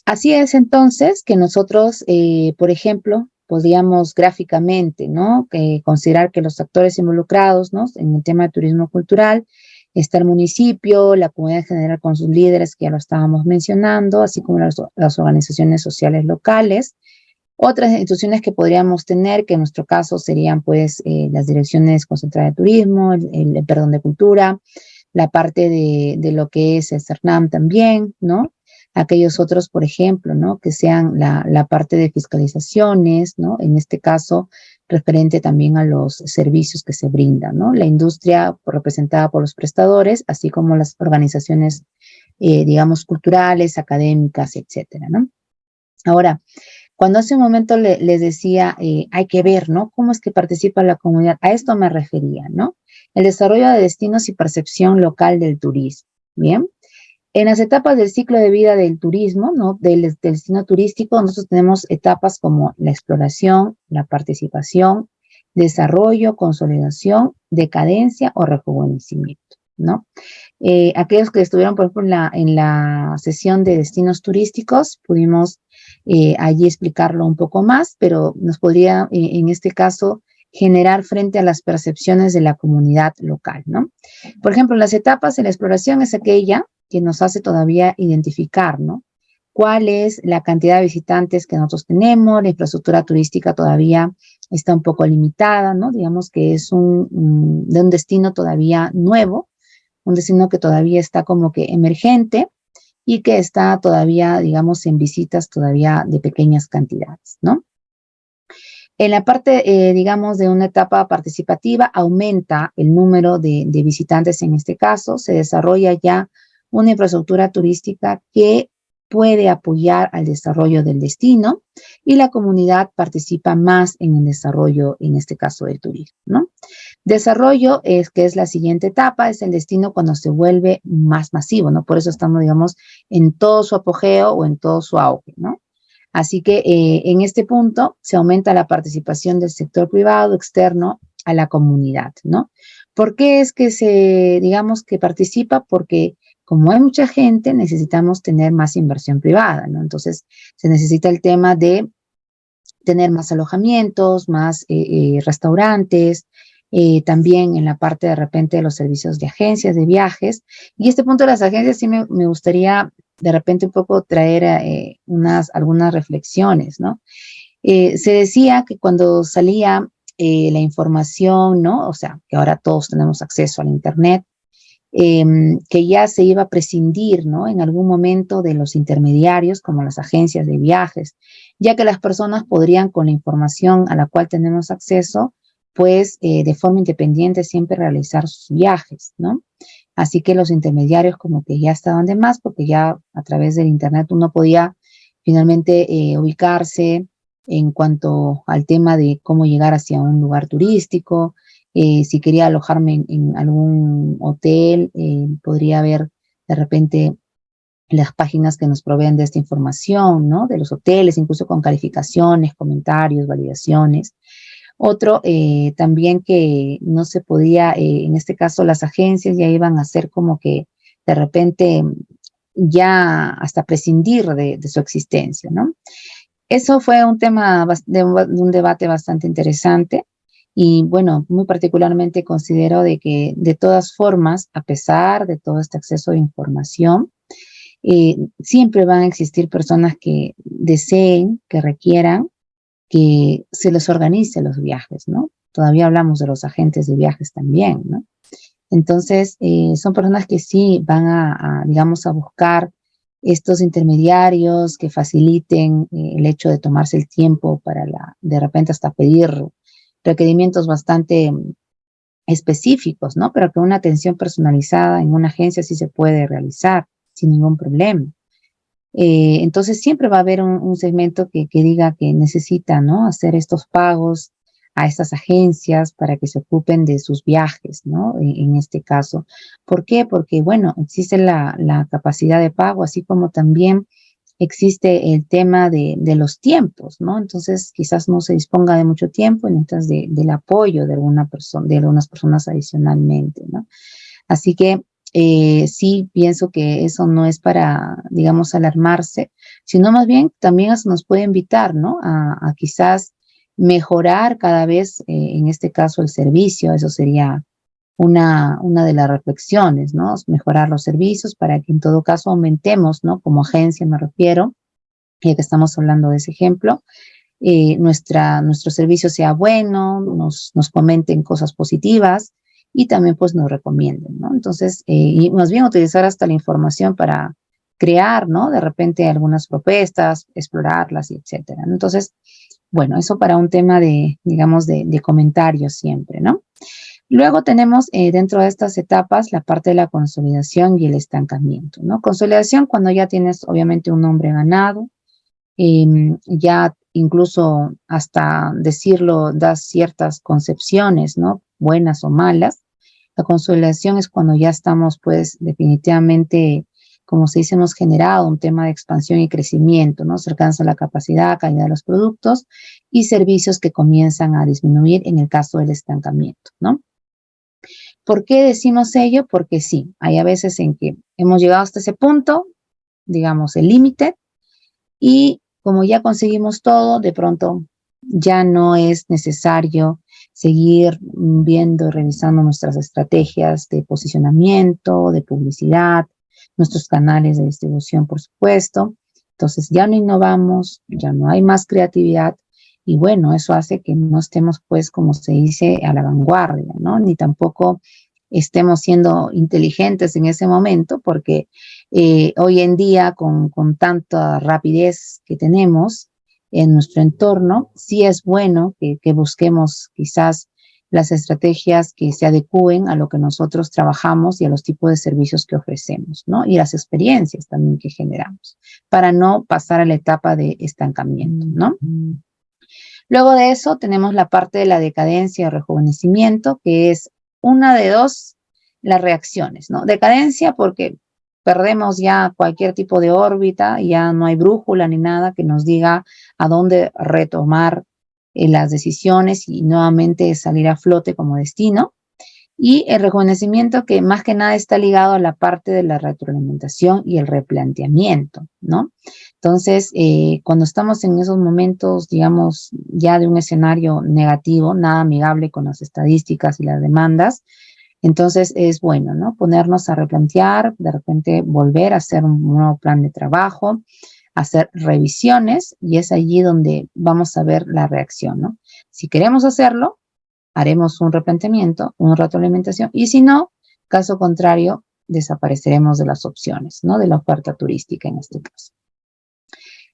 Así es entonces que nosotros, por ejemplo, podríamos gráficamente, ¿no? Considerar que los actores involucrados, ¿no? En el tema de turismo cultural está el municipio, la comunidad en general con sus líderes, que ya lo estábamos mencionando, así como las organizaciones sociales locales. Otras instituciones que podríamos tener, que en nuestro caso serían pues las direcciones concentradas de turismo, perdón, de cultura, la parte de lo que es el CERNAM también, ¿no? Aquellos otros, por ejemplo, ¿no? Que sean la parte de fiscalizaciones, ¿no? En este caso, referente también a los servicios que se brindan, ¿no? La industria representada por los prestadores, así como las organizaciones, digamos, culturales, académicas, etcétera, ¿no? Ahora, cuando hace un momento les decía, hay que ver, ¿no? ¿Cómo es que participa la comunidad? A esto me refería, ¿no? El desarrollo de destinos y percepción local del turismo, ¿bien? En las etapas del ciclo de vida del turismo, ¿no? Del destino turístico, nosotros tenemos etapas como la exploración, la participación, desarrollo, consolidación, decadencia o rejuvenecimiento, ¿no? Aquellos que estuvieron, por ejemplo, en la sesión de destinos turísticos, pudimos allí explicarlo un poco más, pero nos podría, en este caso, generar frente a las percepciones de la comunidad local, ¿no? Por ejemplo, las etapas de la exploración es aquella que nos hace todavía identificar, ¿no? ¿Cuál es la cantidad de visitantes que nosotros tenemos? La infraestructura turística todavía está un poco limitada, ¿no? Digamos que es de un destino todavía nuevo, un destino que todavía está como que emergente y que está todavía, digamos, en visitas todavía de pequeñas cantidades, ¿no? En la parte, digamos, de una etapa participativa, aumenta el número de visitantes en este caso, se desarrolla ya una infraestructura turística que puede apoyar al desarrollo del destino y la comunidad participa más en el desarrollo, en este caso, del turismo, ¿no? Desarrollo que es la siguiente etapa, es el destino cuando se vuelve más masivo, ¿no? Por eso estamos, digamos, en todo su apogeo o en todo su auge, ¿no? Así que en este punto se aumenta la participación del sector privado externo a la comunidad, ¿no? ¿Por qué es que digamos, que participa? Porque como hay mucha gente, necesitamos tener más inversión privada, ¿no? Entonces, se necesita el tema de tener más alojamientos, más restaurantes, también en la parte de repente de los servicios de agencias de viajes. Y este punto de las agencias sí me gustaría de repente un poco traer algunas reflexiones, ¿no? Se decía que cuando salía la información, ¿no? O sea, que ahora todos tenemos acceso al Internet, que ya se iba a prescindir, ¿no? En algún momento de los intermediarios, como las agencias de viajes, ya que las personas podrían, con la información a la cual tenemos acceso, pues de forma independiente siempre realizar sus viajes, ¿no? Así que los intermediarios como que ya estaban de más, porque ya a través del Internet uno podía finalmente ubicarse en cuanto al tema de cómo llegar hacia un lugar turístico. Si quería alojarme en algún hotel, podría ver de repente las páginas que nos proveen de esta información, ¿no? De los hoteles, incluso con calificaciones, comentarios, validaciones. Otro también que no se podía, en este caso las agencias ya iban a hacer como que de repente ya hasta prescindir de su existencia, ¿no? Eso fue un tema de un debate bastante interesante y bueno, muy particularmente considero de que de todas formas, a pesar de todo este acceso de información, siempre van a existir personas que deseen, que requieran que se les organice los viajes, ¿no? Todavía hablamos de los agentes de viajes también, ¿no? Entonces, son personas que sí van digamos, a buscar estos intermediarios que faciliten el hecho de tomarse el tiempo para de repente hasta pedir requerimientos bastante específicos, ¿no? Pero que una atención personalizada en una agencia sí se puede realizar sin ningún problema. Entonces siempre va a haber un segmento que diga que necesita, ¿no? Hacer estos pagos a estas agencias para que se ocupen de sus viajes, ¿no? En este caso. ¿Por qué? Porque, bueno, existe la capacidad de pago, así como también existe el tema de los tiempos, ¿no? Entonces quizás no se disponga de mucho tiempo y necesitas del apoyo de de algunas personas adicionalmente, ¿no? Así que sí pienso que eso no es para, digamos, alarmarse, sino más bien también nos puede invitar, ¿no? A quizás mejorar cada vez, en este caso, el servicio. Eso sería una de las reflexiones, ¿no? Mejorar los servicios para que en todo caso aumentemos, ¿no? Como agencia me refiero, ya que estamos hablando de ese ejemplo, nuestro servicio sea bueno, nos comenten cosas positivas y también pues nos recomienden, ¿no? Entonces, y más bien utilizar hasta la información para crear, ¿no? De repente algunas propuestas, explorarlas y etcétera, ¿no? Entonces, bueno, eso para un tema digamos, de comentarios siempre, ¿no? Luego tenemos dentro de estas etapas la parte de la consolidación y el estancamiento, ¿no? Consolidación cuando ya tienes obviamente un nombre ganado, ya incluso hasta decirlo das ciertas concepciones, ¿no? Buenas o malas. La consolidación es cuando ya estamos, pues, definitivamente, como se dice, hemos generado un tema de expansión y crecimiento, ¿no? Se alcanza la capacidad, calidad de los productos y servicios que comienzan a disminuir en el caso del estancamiento, ¿no? ¿Por qué decimos ello? Porque sí, hay a veces en que hemos llegado hasta ese punto, digamos, el límite, y como ya conseguimos todo, de pronto ya no es necesario seguir viendo y revisando nuestras estrategias de posicionamiento, de publicidad, nuestros canales de distribución, por supuesto. Entonces ya no innovamos, ya no hay más creatividad y bueno, eso hace que no estemos, pues, como se dice, a la vanguardia, ¿no? Ni tampoco estemos siendo inteligentes en ese momento, porque hoy en día con tanta rapidez que tenemos en nuestro entorno, sí es bueno que busquemos quizás las estrategias que se adecúen a lo que nosotros trabajamos y a los tipos de servicios que ofrecemos, ¿no? Y las experiencias también que generamos, para no pasar a la etapa de estancamiento, ¿no? Luego de eso tenemos la parte de la decadencia o rejuvenecimiento, que es una de dos las reacciones, ¿no? Decadencia porque perdemos ya cualquier tipo de órbita, ya no hay brújula ni nada que nos diga a dónde retomar las decisiones y nuevamente salir a flote como destino. Y el rejuvenecimiento que más que nada está ligado a la parte de la retroalimentación y el replanteamiento, ¿no? Entonces, cuando estamos en esos momentos, digamos, ya de un escenario negativo, nada amigable con las estadísticas y las demandas, Entonces es bueno, ¿no? Ponernos a replantear, de repente volver a hacer un nuevo plan de trabajo, hacer revisiones, y es allí donde vamos a ver la reacción, ¿no? Si queremos hacerlo, haremos un replanteamiento, una retroalimentación, y si no, caso contrario, desapareceremos de las opciones, ¿no? De la oferta turística en este caso.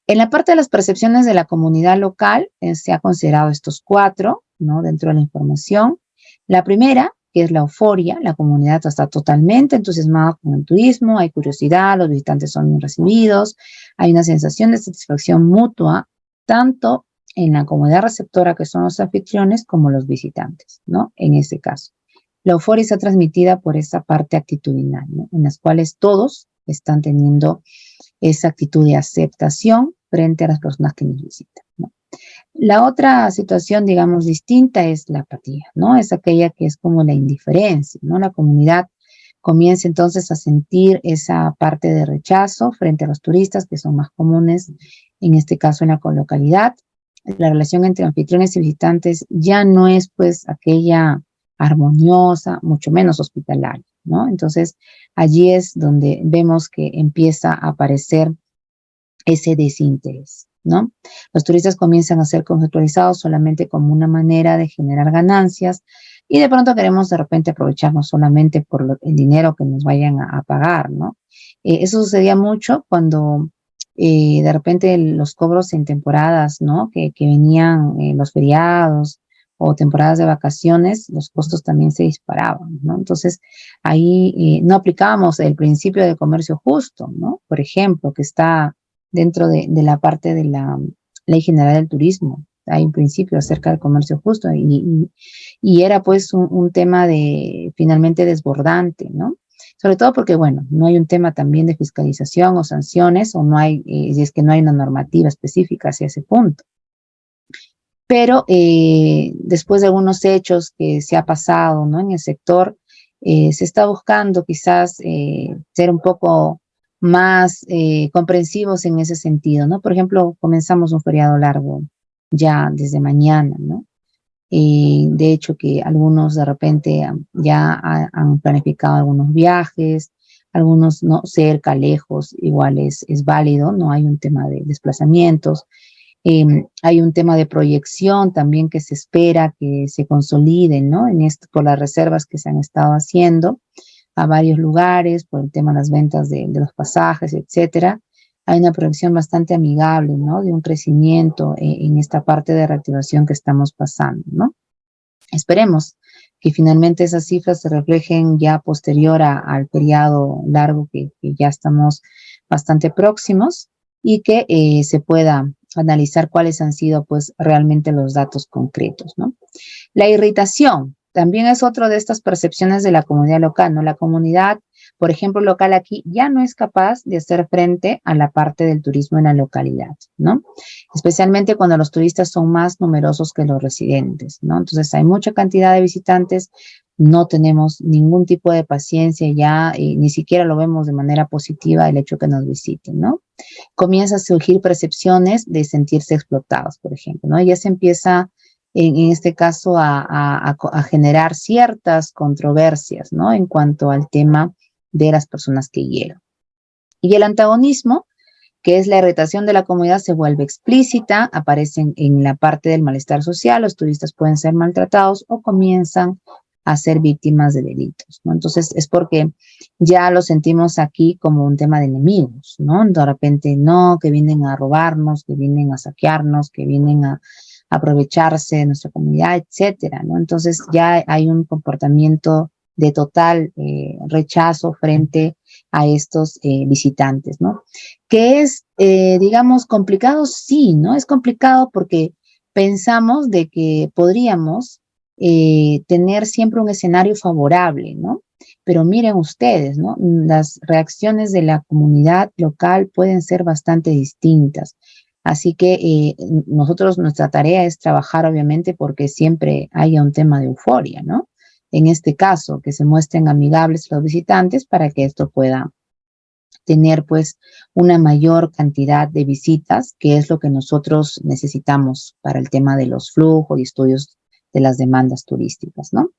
En la parte de las percepciones de la comunidad local, se ha considerado estos 4, ¿no? Dentro de la información. La primera, que es la euforia, la comunidad está totalmente entusiasmada con el turismo, hay curiosidad, los visitantes son bien recibidos, hay una sensación de satisfacción mutua, tanto en la comunidad receptora, que son los anfitriones, como los visitantes, ¿no? En este caso. La euforia está transmitida por esa parte actitudinal, ¿no? En las cuales todos están teniendo esa actitud de aceptación frente a las personas que nos visitan, ¿no? La otra situación, digamos, distinta es la apatía, ¿no? Es aquella que es como la indiferencia, ¿no? La comunidad comienza entonces a sentir esa parte de rechazo frente a los turistas, que son más comunes, en este caso en la localidad. La relación entre anfitriones y visitantes ya no es pues aquella armoniosa, mucho menos hospitalaria, ¿no? Entonces, allí es donde vemos que empieza a aparecer ese desinterés, ¿no? Los turistas comienzan a ser conceptualizados solamente como una manera de generar ganancias, y de pronto queremos de repente aprovecharnos solamente por el dinero que nos vayan a pagar, ¿no? Eso sucedía mucho cuando de repente los cobros en temporadas, ¿no? Que venían los feriados o temporadas de vacaciones, los costos también se disparaban, ¿no? Entonces, ahí no aplicábamos el principio de comercio justo, ¿no? Por ejemplo, que está dentro de la parte de la Ley General del Turismo. Hay un principio acerca del comercio justo, y era pues un tema de finalmente desbordante, ¿no? Sobre todo porque, bueno, no hay un tema también de fiscalización o sanciones, o no hay, si es que no hay una normativa específica hacia ese punto. Pero después de algunos hechos que se ha pasado, ¿no? En el sector, se está buscando quizás ser un poco más comprensivos en ese sentido, ¿no? Por ejemplo, comenzamos un feriado largo ya desde mañana, ¿no? De hecho, que algunos de repente ya han planificado algunos viajes, algunos no, cerca, lejos, igual es válido, no hay un tema de desplazamientos. Hay un tema de proyección también que se espera que se consoliden, ¿no? En esto, por las reservas que se han estado haciendo a varios lugares, por el tema de las ventas de los pasajes, etcétera. Hay una proyección bastante amigable, ¿no? De un crecimiento en esta parte de reactivación que estamos pasando, ¿no? Esperemos que finalmente esas cifras se reflejen ya posterior al periodo largo que ya estamos bastante próximos, y que se pueda analizar cuáles han sido pues realmente los datos concretos, ¿no? La irritación también es otra de estas percepciones de la comunidad local, ¿no? La comunidad, por ejemplo, local aquí ya no es capaz de hacer frente a la parte del turismo en la localidad, ¿no? Especialmente cuando los turistas son más numerosos que los residentes, ¿no? Entonces hay mucha cantidad de visitantes, no tenemos ningún tipo de paciencia ya, ni siquiera lo vemos de manera positiva el hecho que nos visiten, ¿no? Comienza a surgir percepciones de sentirse explotados, por ejemplo, ¿no? Ya se empieza en este caso a generar ciertas controversias, ¿no? En cuanto al tema de las personas que llegan. Y el antagonismo, que es la irritación de la comunidad, se vuelve explícita, aparecen en la parte del malestar social, los turistas pueden ser maltratados o comienzan a ser víctimas de delitos, ¿no? Entonces es porque ya lo sentimos aquí como un tema de enemigos, ¿no? De repente no, que vienen a robarnos, que vienen a saquearnos, que vienen a aprovecharse de nuestra comunidad, etcétera, ¿no? Entonces ya hay un comportamiento de total rechazo frente a estos visitantes, ¿no? Que es, digamos, complicado, sí, ¿no? Es complicado porque pensamos de que podríamos tener siempre un escenario favorable, ¿no? Pero miren ustedes, ¿no? Las reacciones de la comunidad local pueden ser bastante distintas. Así que nosotros, nuestra tarea es trabajar, obviamente, porque siempre haya un tema de euforia, ¿no? En este caso, que se muestren amigables los visitantes para que esto pueda tener pues una mayor cantidad de visitas, que es lo que nosotros necesitamos para el tema de los flujos y estudios de las demandas turísticas, ¿no?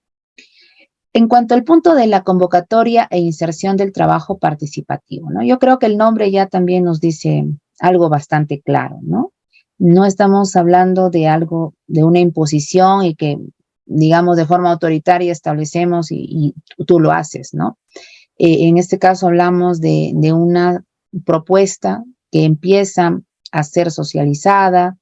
En cuanto al punto de la convocatoria e inserción del trabajo participativo, ¿no? Yo creo que el nombre ya también nos dice algo bastante claro, ¿no? No estamos hablando de algo, de una imposición y que, digamos, de forma autoritaria establecemos y tú lo haces, ¿no? En este caso hablamos de una propuesta que empieza a ser socializada,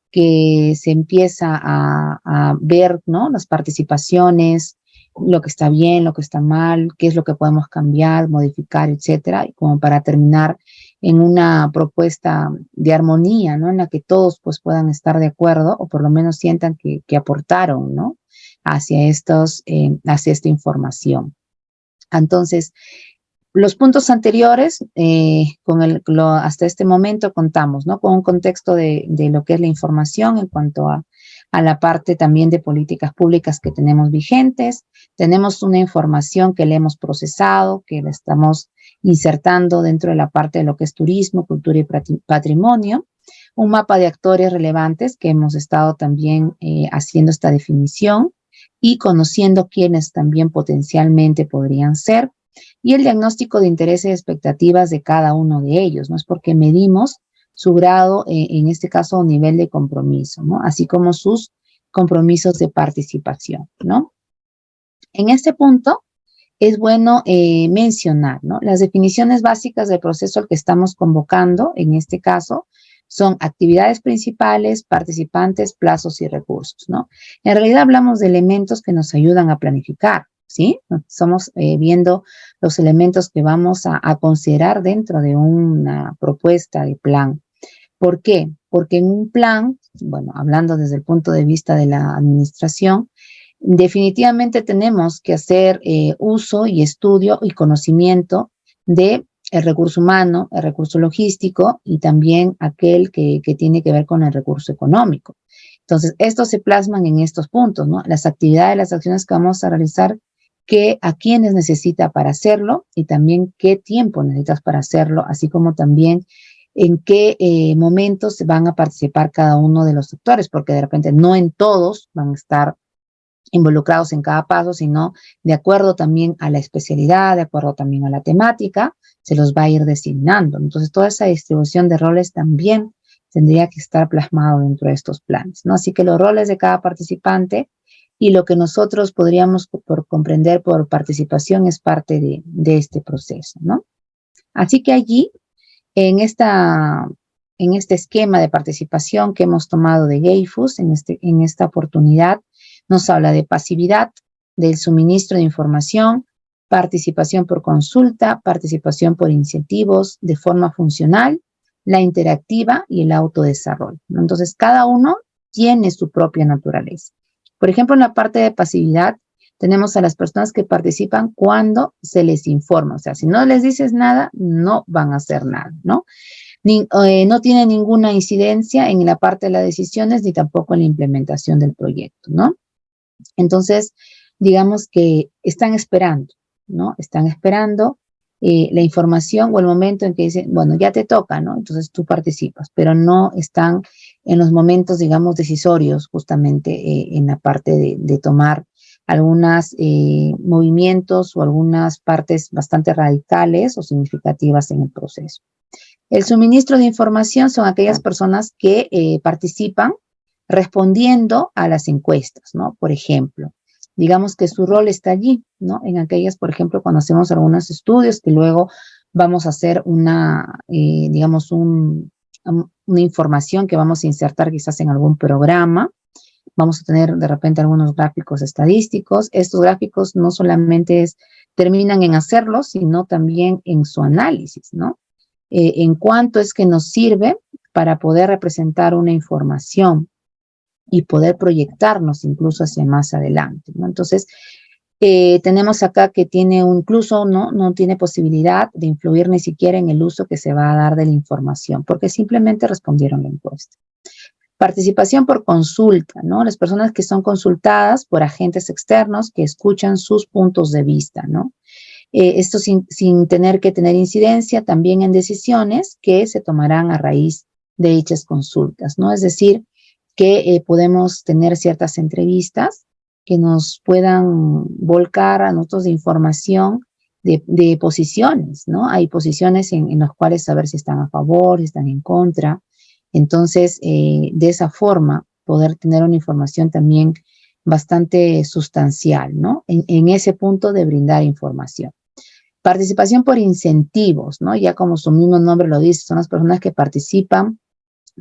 que se empieza a ver, ¿no? Las participaciones, lo que está bien, lo que está mal, qué es lo que podemos cambiar, modificar, etcétera, y como para terminar en una propuesta de armonía, ¿no? En la que todos pues puedan estar de acuerdo o por lo menos sientan que aportaron, ¿no? Hacia esta información. Entonces, los puntos anteriores, hasta este momento contamos, ¿no? Con un contexto de lo que es la información en cuanto a la parte también de políticas públicas que tenemos vigentes. Tenemos una información que le hemos procesado, que la estamos insertando dentro de la parte de lo que es turismo, cultura y patrimonio. Un mapa de actores relevantes que hemos estado también haciendo esta definición y conociendo quiénes también potencialmente podrían ser, y el diagnóstico de intereses y expectativas de cada uno de ellos, ¿no? Es porque medimos su grado, en este caso, nivel de compromiso, ¿no? Así como sus compromisos de participación, ¿no? En este punto es bueno mencionar, ¿no? Las definiciones básicas del proceso al que estamos convocando, en este caso, son actividades principales, participantes, plazos y recursos, ¿no? En realidad hablamos de elementos que nos ayudan a planificar, ¿sí? Estamos viendo los elementos que vamos a considerar dentro de una propuesta de plan. ¿Por qué? Porque en un plan, bueno, hablando desde el punto de vista de la administración, definitivamente tenemos que hacer uso y estudio y conocimiento de el recurso humano, el recurso logístico y también aquel que tiene que ver con el recurso económico. Entonces, estos se plasman en estos puntos, ¿no? Las actividades, las acciones que vamos a realizar, a quiénes necesita para hacerlo y también qué tiempo necesitas para hacerlo, así como también en qué momentos van a participar cada uno de los sectores, porque de repente no en todos van a estar involucrados en cada paso, sino de acuerdo también a la especialidad, de acuerdo también a la temática, se los va a ir designando. Entonces, toda esa distribución de roles también tendría que estar plasmado dentro de estos planes, ¿no? Así que los roles de cada participante y lo que nosotros podríamos comprender por participación es parte de este proceso, ¿no? Así que allí, en este esquema de participación que hemos tomado de GEIFUS, en esta oportunidad, nos habla de pasividad, del suministro de información, participación por consulta, participación por incentivos de forma funcional, la interactiva y el autodesarrollo, ¿no? Entonces, cada uno tiene su propia naturaleza. Por ejemplo, en la parte de pasividad, tenemos a las personas que participan cuando se les informa. O sea, si no les dices nada, no van a hacer nada, ¿no? No tiene ninguna incidencia en la parte de las decisiones ni tampoco en la implementación del proyecto, ¿no? Entonces, digamos que están esperando, ¿no? Están esperando la información o el momento en que dicen, bueno, ya te toca, ¿no? Entonces tú participas, pero no están en los momentos, digamos, decisorios, justamente en la parte de tomar algunos movimientos o algunas partes bastante radicales o significativas en el proceso. El suministro de información son aquellas personas que participan respondiendo a las encuestas, ¿no? Por ejemplo, digamos que su rol está allí, ¿no? En aquellas, por ejemplo, cuando hacemos algunos estudios que luego vamos a hacer digamos, una información que vamos a insertar quizás en algún programa. Vamos a tener de repente algunos gráficos estadísticos. Estos gráficos no solamente terminan en hacerlos, sino también en su análisis, ¿no? En cuánto es que nos sirve para poder representar una información y poder proyectarnos incluso hacia más adelante, ¿no? Entonces, tenemos acá que incluso no tiene posibilidad de influir ni siquiera en el uso que se va a dar de la información, porque simplemente respondieron la encuesta. Participación por consulta, ¿no? Las personas que son consultadas por agentes externos que escuchan sus puntos de vista, ¿no? Esto sin tener que tener incidencia también en decisiones que se tomarán a raíz de dichas consultas, ¿no? Es decir, que podemos tener ciertas entrevistas que nos puedan volcar a nosotros de información de posiciones, ¿no? Hay posiciones en las cuales saber si están a favor, si están en contra. Entonces, de esa forma, poder tener una información también bastante sustancial, ¿no? En ese punto de brindar información. Participación por incentivos, ¿no? Ya como su mismo nombre lo dice, son las personas que participan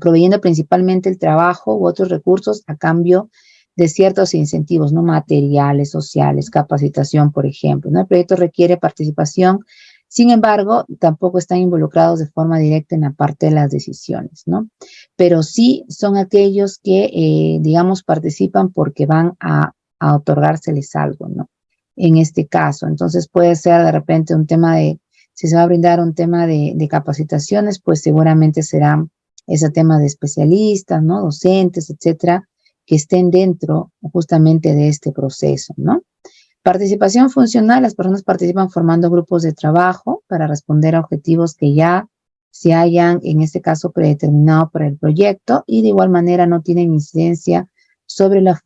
proveyendo principalmente el trabajo u otros recursos a cambio de ciertos incentivos, ¿no? Materiales, sociales, capacitación, por ejemplo, ¿no? El proyecto requiere participación, sin embargo, tampoco están involucrados de forma directa en la parte de las decisiones, ¿no? Pero sí son aquellos que, digamos, participan porque van a otorgárseles algo, ¿no? En este caso, entonces puede ser de repente un tema de, si se va a brindar un tema de capacitaciones, pues seguramente será ese tema de especialistas, ¿no? Docentes, etcétera, que estén dentro justamente de este proceso, ¿no? Participación funcional, las personas participan formando grupos de trabajo para responder a objetivos que ya se hayan, en este caso, predeterminado para el proyecto y de igual manera no tienen incidencia sobre la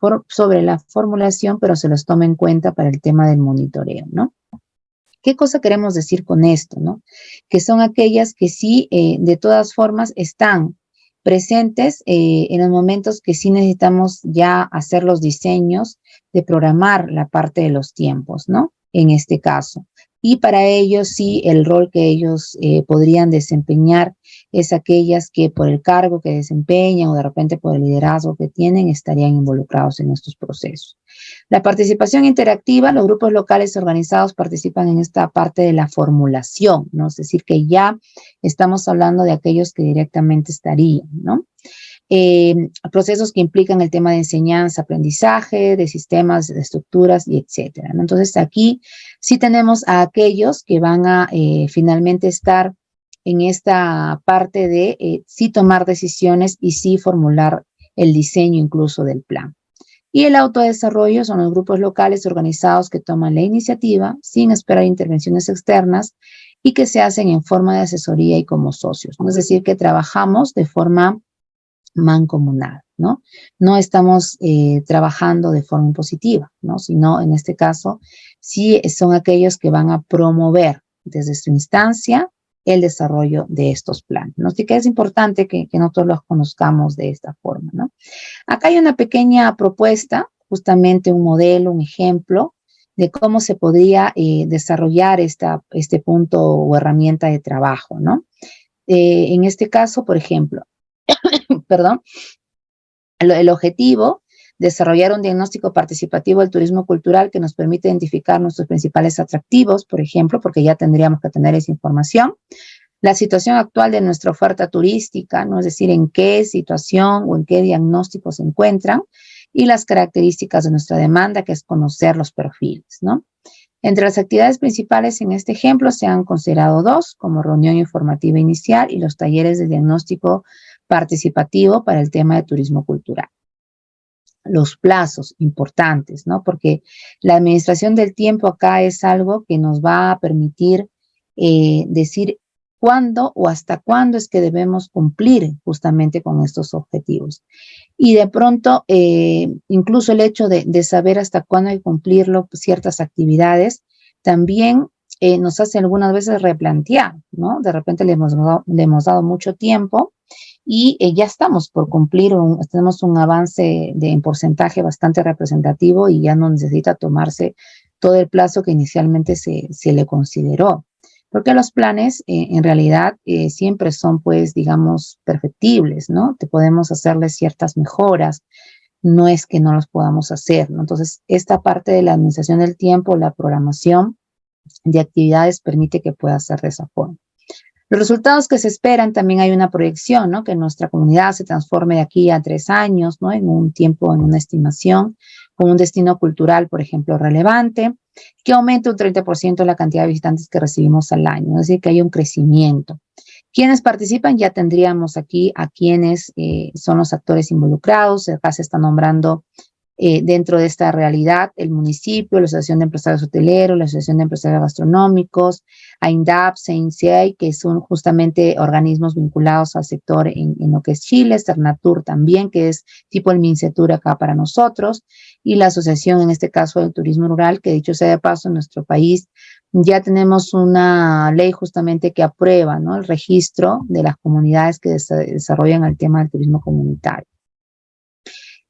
formulación, pero se los toma en cuenta para el tema del monitoreo, ¿no? ¿Qué cosa queremos decir con esto, no? Que son aquellas que sí, de todas formas, están presentes en los momentos que sí necesitamos ya hacer los diseños de programar la parte de los tiempos, ¿no? En este caso. Y para ellos sí, el rol que ellos podrían desempeñar es aquellas que por el cargo que desempeñan o de repente por el liderazgo que tienen estarían involucrados en estos procesos. La participación interactiva, los grupos locales organizados participan en esta parte de la formulación, ¿no? Es decir, que ya estamos hablando de aquellos que directamente estarían, ¿no? Procesos que implican el tema de enseñanza, aprendizaje, de sistemas, de estructuras y etcétera, ¿no? Entonces aquí sí tenemos a aquellos que van a finalmente estar en esta parte de sí tomar decisiones y sí formular el diseño incluso del plan. Y el autodesarrollo son los grupos locales organizados que toman la iniciativa sin esperar intervenciones externas y que se hacen en forma de asesoría y como socios, ¿no? Es decir, que trabajamos de forma mancomunada, ¿no? No estamos trabajando de forma impositiva, ¿no? Sino en este caso, sí son aquellos que van a promover desde su instancia el desarrollo de estos planes, ¿no? Así que es importante que nosotros los conozcamos de esta forma, ¿no? Acá hay una pequeña propuesta, justamente un modelo, un ejemplo de cómo se podría desarrollar este punto o herramienta de trabajo, ¿no? En este caso, por ejemplo, perdón, el objetivo, desarrollar un diagnóstico participativo del turismo cultural que nos permite identificar nuestros principales atractivos, por ejemplo, porque ya tendríamos que tener esa información. La situación actual de nuestra oferta turística, ¿no? Es decir, en qué situación o en qué diagnóstico se encuentran, y las características de nuestra demanda, que es conocer los perfiles, ¿no? Entre las actividades principales en este ejemplo se han considerado dos, como reunión informativa inicial y los talleres de diagnóstico participativo para el tema de turismo cultural. Los plazos importantes, ¿no? Porque la administración del tiempo acá es algo que nos va a permitir decir cuándo o hasta cuándo es que debemos cumplir justamente con estos objetivos. Y de pronto, incluso el hecho de saber hasta cuándo hay que cumplirlo, pues, ciertas actividades, también nos hace algunas veces replantear, ¿no? De repente le hemos dado mucho tiempo y ya estamos por cumplir, tenemos un avance en porcentaje bastante representativo y ya no necesita tomarse todo el plazo que inicialmente se le consideró. Porque los planes en realidad siempre son, pues, digamos, perfectibles, ¿no? Te podemos hacerles ciertas mejoras, no es que no los podamos hacer, ¿no? Entonces, esta parte de la administración del tiempo, la programación de actividades permite que pueda ser de esa forma. Los resultados que se esperan, también hay una proyección, ¿no? Que nuestra comunidad se transforme de aquí a 3 años, ¿no? En un tiempo, en una estimación, con un destino cultural, por ejemplo, relevante, que aumente un 30% la cantidad de visitantes que recibimos al año, es decir, que hay un crecimiento. ¿Quiénes participan? Ya tendríamos aquí a quienes son los actores involucrados. Acá se está nombrando dentro de esta realidad, el municipio, la Asociación de Empresarios Hoteleros, la Asociación de Empresarios Gastronómicos, AINDAP, CENCEI, que son justamente organismos vinculados al sector en lo que es Chile, Cernatur también, que es tipo el MINCETUR acá para nosotros, y la Asociación, en este caso, del Turismo Rural, que dicho sea de paso, en nuestro país ya tenemos una ley justamente que aprueba, ¿no?, el registro de las comunidades que desarrollan el tema del turismo comunitario.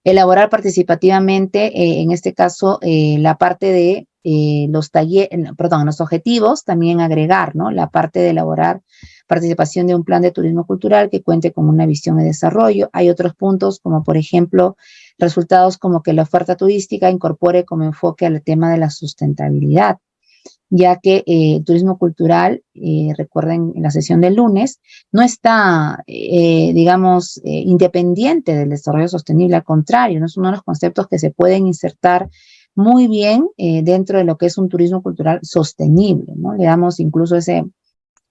Elaborar participativamente, en este caso, la parte de los talleres, perdón, los objetivos, también agregar, ¿no?, la parte de elaborar participación de un plan de turismo cultural que cuente con una visión de desarrollo. Hay otros puntos, como por ejemplo, resultados como que la oferta turística incorpore como enfoque al tema de la sustentabilidad, ya que el turismo cultural, recuerden en la sesión del lunes, no está, digamos, independiente del desarrollo sostenible, al contrario, no es uno de los conceptos que se pueden insertar muy bien dentro de lo que es un turismo cultural sostenible, ¿no? Le damos incluso ese,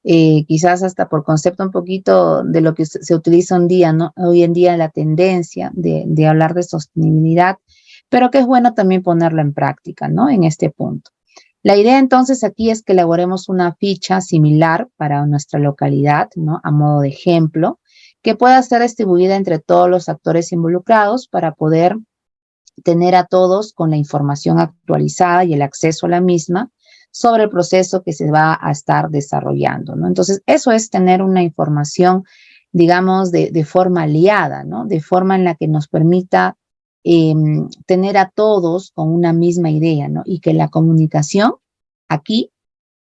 quizás hasta por concepto un poquito de lo que se utiliza un día, ¿no?, hoy en día, la tendencia de hablar de sostenibilidad, pero que es bueno también ponerlo en práctica, ¿no?, en este punto. La idea entonces aquí es que elaboremos una ficha similar para nuestra localidad, ¿no?, a modo de ejemplo, que pueda ser distribuida entre todos los actores involucrados para poder tener a todos con la información actualizada y el acceso a la misma sobre el proceso que se va a estar desarrollando, ¿no? Entonces, eso es tener una información, digamos, de forma aliada, ¿no?, de forma en la que nos permita tener a todos con una misma idea, ¿no?, y que la comunicación aquí,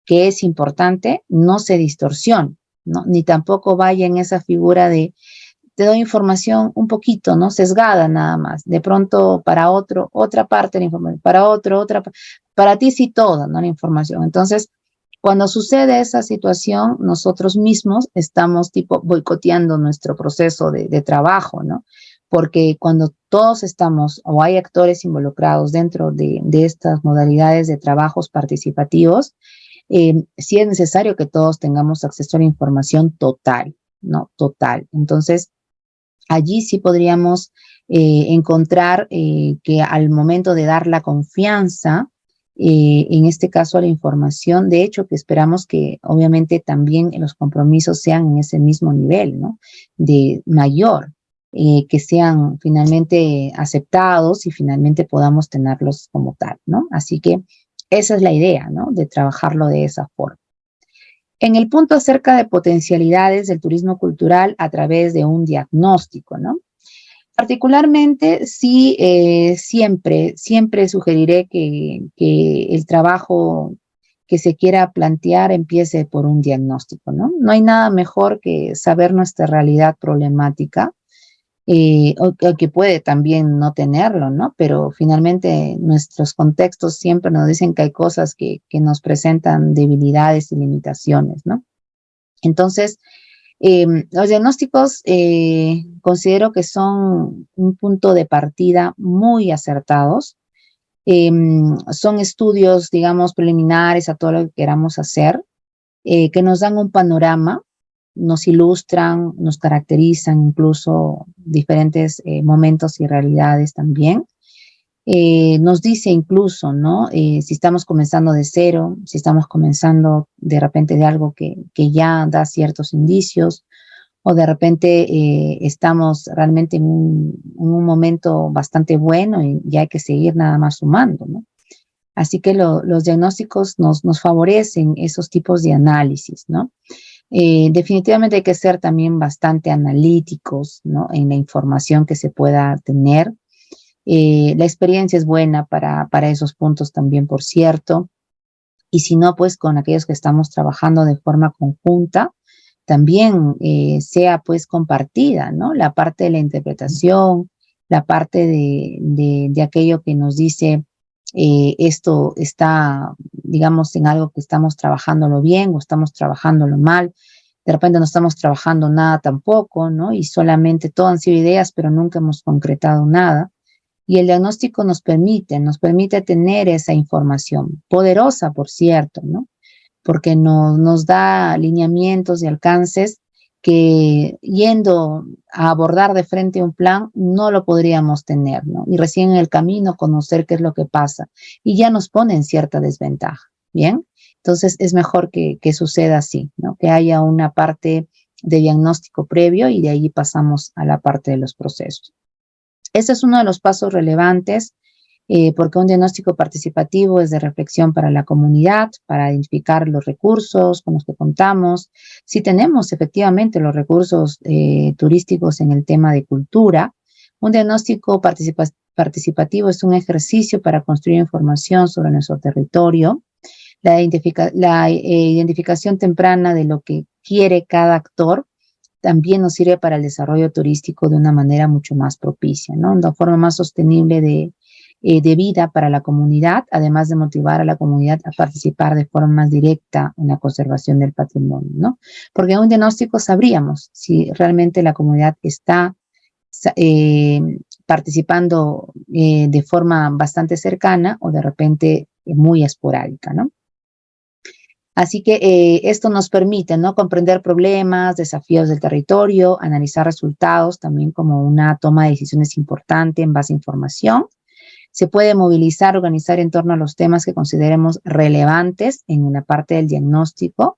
que es importante, no se distorsione, ¿no?, ni tampoco vaya en esa figura de te doy información un poquito, ¿no?, sesgada nada más, de pronto para otro, otra parte de la información, para otro, otra, para ti sí toda, ¿no?, la información. Entonces, cuando sucede esa situación, nosotros mismos estamos tipo boicoteando nuestro proceso de trabajo, ¿no? Porque cuando todos estamos o hay actores involucrados dentro de estas modalidades de trabajos participativos, sí es necesario que todos tengamos acceso a la información total, ¿no? Total. Entonces, allí sí podríamos encontrar que al momento de dar la confianza, en este caso a la información, de hecho que esperamos que obviamente también los compromisos sean en ese mismo nivel, ¿no?, de mayor, que sean finalmente aceptados y finalmente podamos tenerlos como tal, ¿no? Así que esa es la idea, ¿no?, de trabajarlo de esa forma. En el punto acerca de potencialidades del turismo cultural a través de un diagnóstico, ¿no? Particularmente, sí, siempre sugeriré que el trabajo que se quiera plantear empiece por un diagnóstico, ¿no? No hay nada mejor que saber nuestra realidad problemática, o que puede también no tenerlo, ¿no? Pero finalmente nuestros contextos siempre nos dicen que hay cosas que nos presentan debilidades y limitaciones, ¿no? Entonces, los diagnósticos considero que son un punto de partida muy acertados. Son estudios, digamos, preliminares a todo lo que queramos hacer, que nos dan un panorama, nos ilustran, nos caracterizan incluso diferentes momentos y realidades también. Nos dice incluso, ¿no?, si estamos comenzando de cero, si estamos comenzando de repente de algo que ya da ciertos indicios, o de repente estamos realmente en un momento bastante bueno y ya hay que seguir nada más sumando, ¿no? Así que los diagnósticos nos favorecen esos tipos de análisis, ¿no? Definitivamente hay que ser también bastante analíticos, ¿no?, en la información que se pueda tener. La experiencia es buena para esos puntos también, por cierto, y si no, pues con aquellos que estamos trabajando de forma conjunta, también sea pues compartida, ¿no?, la parte de la interpretación, la parte de aquello que nos dice esto está, digamos, en algo que estamos trabajándolo bien o estamos trabajándolo mal. De repente no estamos trabajando nada tampoco, ¿no?, y solamente todo han sido ideas, pero nunca hemos concretado nada. Y el diagnóstico nos permite tener esa información, poderosa, por cierto, ¿no?, porque nos da lineamientos y alcances que yendo a abordar de frente un plan no lo podríamos tener, ¿no? Y recién en el camino conocer qué es lo que pasa y ya nos pone en cierta desventaja, ¿bien? Entonces es mejor que suceda así, ¿no? Que haya una parte de diagnóstico previo y de ahí pasamos a la parte de los procesos. Este es uno de los pasos relevantes porque un diagnóstico participativo es de reflexión para la comunidad, para identificar los recursos con los que contamos. Si tenemos efectivamente los recursos turísticos en el tema de cultura, un diagnóstico participativo es un ejercicio para construir información sobre nuestro territorio, la identificación temprana de lo que quiere cada actor también nos sirve para el desarrollo turístico de una manera mucho más propicia, ¿no? Una forma más sostenible de vida para la comunidad, además de motivar a la comunidad a participar de forma más directa en la conservación del patrimonio, ¿no? Porque en un diagnóstico sabríamos si realmente la comunidad está participando de forma bastante cercana o de repente muy esporádica, ¿no? Así que esto nos permite, ¿no?, comprender problemas, desafíos del territorio, analizar resultados también como una toma de decisiones importante en base a información. Se puede movilizar, organizar en torno a los temas que consideremos relevantes en la parte del diagnóstico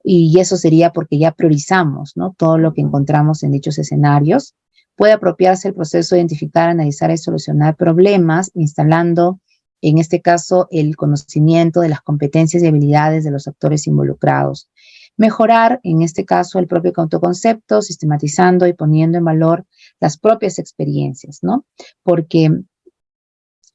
y eso sería porque ya priorizamos, ¿no?, todo lo que encontramos en dichos escenarios. Puede apropiarse el proceso de identificar, analizar y solucionar problemas instalando en este caso, el conocimiento de las competencias y habilidades de los actores involucrados. Mejorar, en este caso, el propio autoconcepto, sistematizando y poniendo en valor las propias experiencias, ¿no? Porque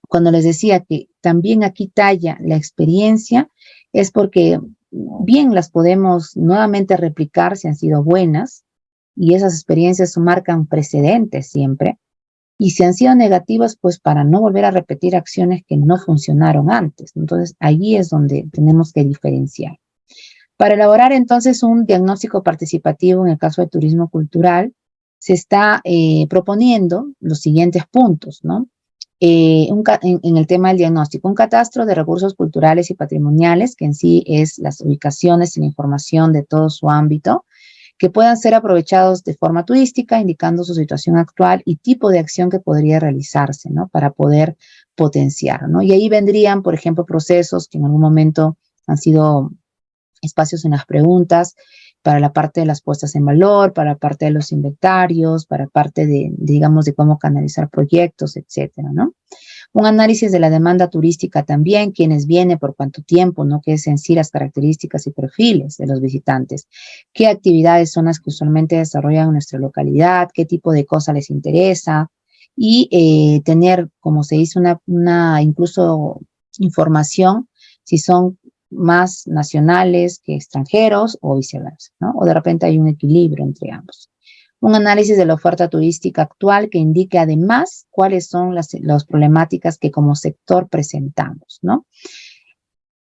cuando les decía que también aquí talla la experiencia, es porque bien las podemos nuevamente replicar si han sido buenas, y esas experiencias marcan precedentes siempre, y si han sido negativas, pues para no volver a repetir acciones que no funcionaron antes. Entonces, allí es donde tenemos que diferenciar. Para elaborar entonces un diagnóstico participativo en el caso de turismo cultural, se está proponiendo los siguientes puntos, ¿no? En el tema del diagnóstico, un catastro de recursos culturales y patrimoniales, que en sí es las ubicaciones y la información de todo su ámbito, que puedan ser aprovechados de forma turística, indicando su situación actual y tipo de acción que podría realizarse, ¿no?, para poder potenciar, ¿no? Y ahí vendrían, por ejemplo, procesos que en algún momento han sido espacios en las preguntas, para la parte de las puestas en valor, para la parte de los inventarios, para parte digamos, de cómo canalizar proyectos, etcétera, ¿no? Un análisis de la demanda turística también, quiénes vienen, por cuánto tiempo, ¿no? Qué es en sí las características y perfiles de los visitantes, qué actividades son las que usualmente desarrollan en nuestra localidad, qué tipo de cosas les interesa y tener, como se dice, una incluso información si son más nacionales que extranjeros o viceversa, ¿no? O de repente hay un equilibrio entre ambos. Un análisis de la oferta turística actual que indique además cuáles son las problemáticas que como sector presentamos, ¿no?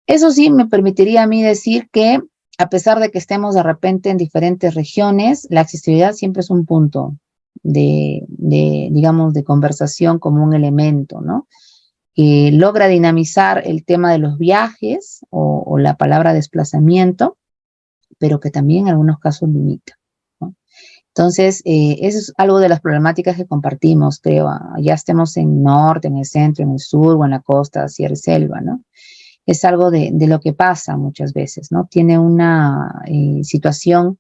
Eso sí me permitiría a mí decir que a pesar de que estemos de repente en diferentes regiones, la accesibilidad siempre es un punto digamos, de conversación como un elemento, ¿no? Que logra dinamizar el tema de los viajes o la palabra desplazamiento, pero que también en algunos casos limita, ¿no? Entonces, eso es algo de las problemáticas que compartimos, creo, ya estemos en el norte, en el centro, en el sur o en la costa, sierra y selva, ¿no? Es algo de lo que pasa muchas veces, ¿no? Tiene una situación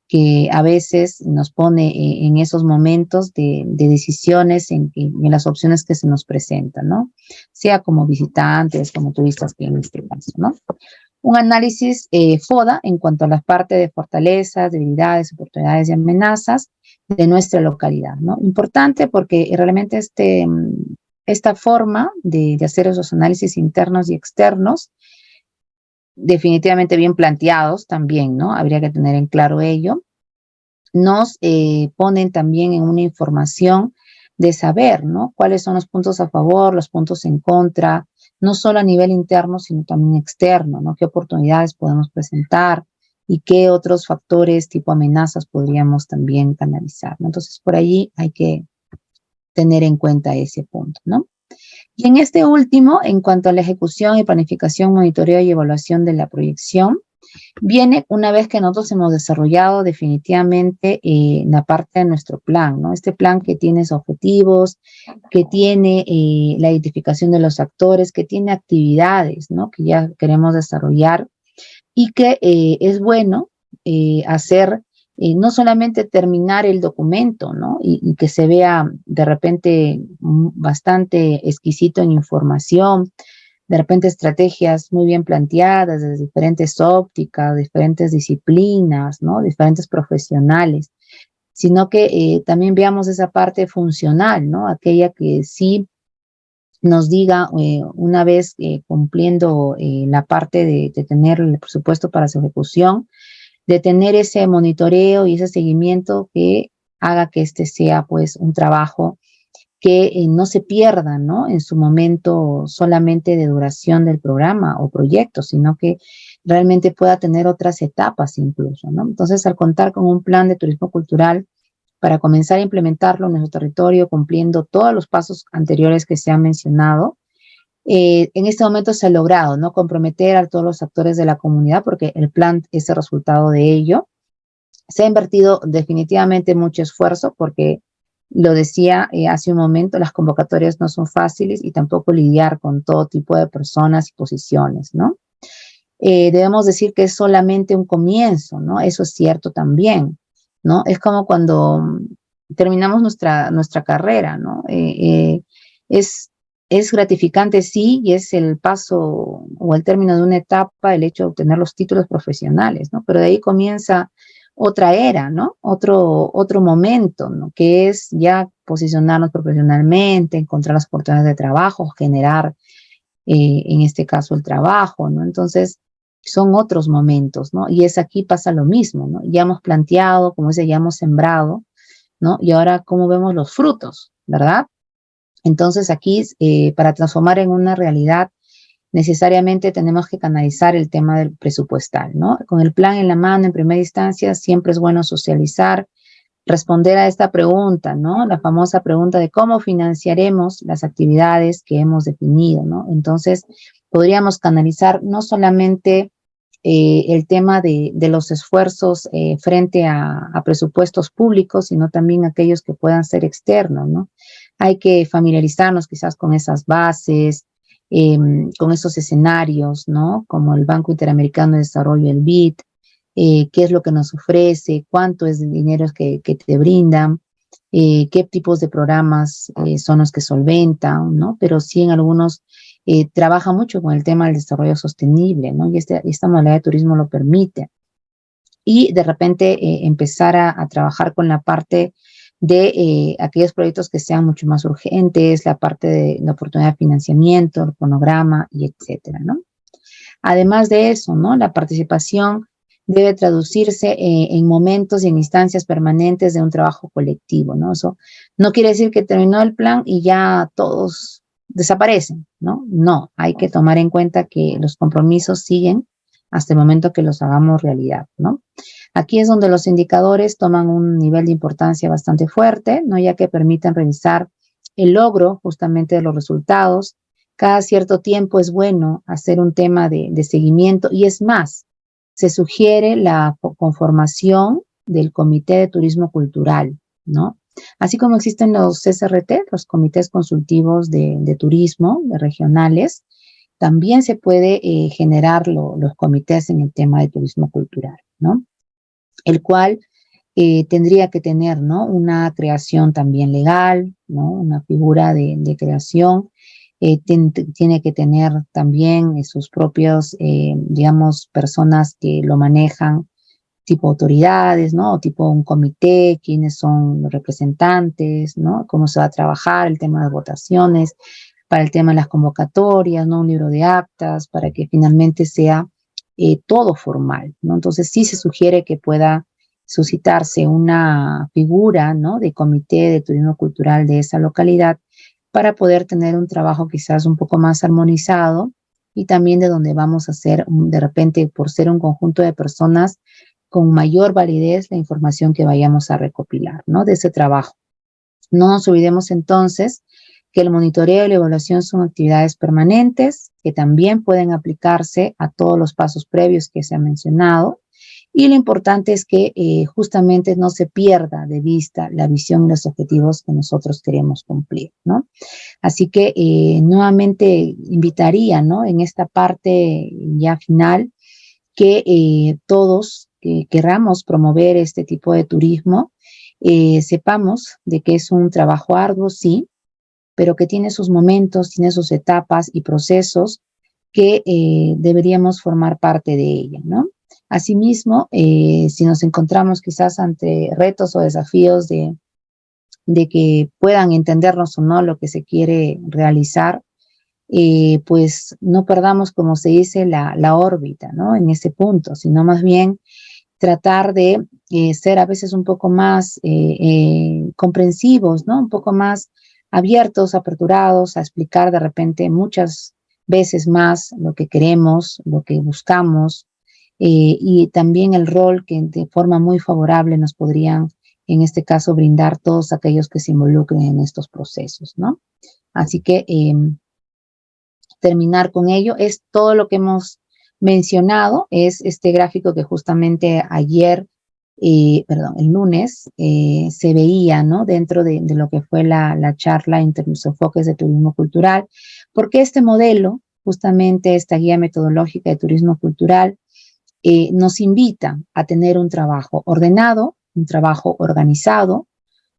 que a veces nos pone en esos momentos de decisiones en las opciones que se nos presentan, ¿no? Sea como visitantes, como turistas, que en este caso, ¿no? Un análisis FODA en cuanto a la parte de fortalezas, debilidades, oportunidades y amenazas de nuestra localidad, ¿no? Importante porque realmente esta forma de hacer esos análisis internos y externos, definitivamente bien planteados también, ¿no? Habría que tener en claro ello. Nos ponen también en una información de saber, ¿no?, cuáles son los puntos a favor, los puntos en contra, no solo a nivel interno, sino también externo, ¿no? Qué oportunidades podemos presentar y qué otros factores tipo amenazas podríamos también canalizar, ¿no? Entonces, por allí hay que tener en cuenta ese punto, ¿no? Y en este último, en cuanto a la ejecución y planificación, monitoreo y evaluación de la proyección, viene una vez que nosotros hemos desarrollado definitivamente la parte de nuestro plan, ¿no? Este plan que tiene objetivos, que tiene la identificación de los actores, que tiene actividades, ¿no? Que ya queremos desarrollar y que es bueno hacer, no solamente terminar el documento, ¿no? Y que se vea de repente bastante exquisito en información, de repente estrategias muy bien planteadas desde diferentes ópticas, diferentes disciplinas, ¿no? Diferentes profesionales, sino que también veamos esa parte funcional, ¿no? Aquella que sí nos diga, una vez cumpliendo la parte de tener el presupuesto para su ejecución, de tener ese monitoreo y ese seguimiento que haga que este sea pues un trabajo que no se pierda, ¿no? En su momento solamente de duración del programa o proyecto, sino que realmente pueda tener otras etapas incluso, ¿no? Entonces, al contar con un plan de turismo cultural para comenzar a implementarlo en nuestro territorio, cumpliendo todos los pasos anteriores que se han mencionado, en este momento se ha logrado, ¿no? Comprometer a todos los actores de la comunidad, porque el plan es el resultado de ello. Se ha invertido definitivamente mucho esfuerzo, porque lo decía hace un momento, las convocatorias no son fáciles y tampoco lidiar con todo tipo de personas y posiciones, ¿no? Debemos decir que es solamente un comienzo, ¿no? Eso es cierto también, ¿no? Es como cuando terminamos nuestra carrera, ¿no? Es gratificante, sí, y es el paso o el término de una etapa, el hecho de obtener los títulos profesionales, ¿no? Pero de ahí comienza otra era, ¿no? Otro momento, ¿no? Que es ya posicionarnos profesionalmente, encontrar las oportunidades de trabajo, generar, en este caso, el trabajo, ¿no? Entonces, son otros momentos, ¿no? Y es aquí pasa lo mismo, ¿no? Ya hemos planteado, como dice, ya hemos sembrado, ¿no? Y ahora, ¿cómo vemos los frutos, verdad? Entonces, aquí, para transformar en una realidad, necesariamente tenemos que canalizar el tema del presupuestal, ¿no? Con el plan en la mano, en primera instancia, siempre es bueno socializar, responder a esta pregunta, ¿no? La famosa pregunta de cómo financiaremos las actividades que hemos definido, ¿no? Entonces, podríamos canalizar no solamente el tema de los esfuerzos frente a presupuestos públicos, sino también aquellos que puedan ser externos, ¿no? Hay que familiarizarnos quizás con esas bases, con esos escenarios, ¿no? Como el Banco Interamericano de Desarrollo, el BID, qué es lo que nos ofrece, cuánto es el dinero que te brindan, qué tipos de programas son los que solventan, ¿no? Pero sí en algunos trabaja mucho con el tema del desarrollo sostenible, ¿no? Y esta modalidad de turismo lo permite. Y de repente empezar a trabajar con la parte de aquellos proyectos que sean mucho más urgentes, la parte de la oportunidad de financiamiento, el cronograma y etcétera, ¿no? Además de eso, ¿no? La participación debe traducirse en momentos y en instancias permanentes de un trabajo colectivo, ¿no? Eso no quiere decir que terminó el plan y ya todos desaparecen, ¿no? No, hay que tomar en cuenta que los compromisos siguen hasta el momento que los hagamos realidad, ¿no? Aquí es donde los indicadores toman un nivel de importancia bastante fuerte, ¿no? Ya que permiten revisar el logro justamente de los resultados. Cada cierto tiempo es bueno hacer un tema de seguimiento y es más, se sugiere la conformación del Comité de Turismo Cultural, ¿no? Así como existen los CSRT, los comités consultivos de turismo de regionales, también se puede generar los comités en el tema de turismo cultural, ¿no? El cual tendría que tener, ¿no? Una creación también legal, ¿no? Una figura de creación. Tiene que tener también sus propios, digamos, personas que lo manejan, tipo autoridades, ¿no? O tipo un comité, quiénes son los representantes, ¿no? Cómo se va a trabajar el tema de votaciones, para el tema de las convocatorias, ¿no? Un libro de actas, para que finalmente sea todo formal, ¿no? Entonces sí se sugiere que pueda suscitarse una figura, ¿no? De comité de turismo cultural de esa localidad para poder tener un trabajo quizás un poco más armonizado y también de donde vamos a hacer, de repente, por ser un conjunto de personas, con mayor validez la información que vayamos a recopilar, ¿no? De ese trabajo. No nos olvidemos entonces que el monitoreo y la evaluación son actividades permanentes, que también pueden aplicarse a todos los pasos previos que se han mencionado, y lo importante es que justamente no se pierda de vista la visión y los objetivos que nosotros queremos cumplir, ¿no? Así que nuevamente invitaría, ¿no? En esta parte ya final, que todos que queramos promover este tipo de turismo, sepamos de que es un trabajo arduo, sí, pero que tiene sus momentos, tiene sus etapas y procesos que deberíamos formar parte de ella, ¿no? Asimismo, si nos encontramos quizás ante retos o desafíos de que puedan entendernos o no lo que se quiere realizar, pues no perdamos, como se dice, la órbita, ¿no? En ese punto, sino más bien tratar de ser a veces un poco más comprensivos, ¿no? Un poco más abiertos, aperturados, a explicar de repente muchas veces más lo que queremos, lo que buscamos, y también el rol que de forma muy favorable nos podrían, en este caso, brindar todos aquellos que se involucren en estos procesos, ¿no? Así que terminar con ello es todo lo que hemos mencionado, es este gráfico que justamente ayer, el lunes, se veía, ¿no? Dentro de lo que fue la charla entre los enfoques de turismo cultural, porque este modelo, justamente esta guía metodológica de turismo cultural, nos invita a tener un trabajo ordenado, un trabajo organizado,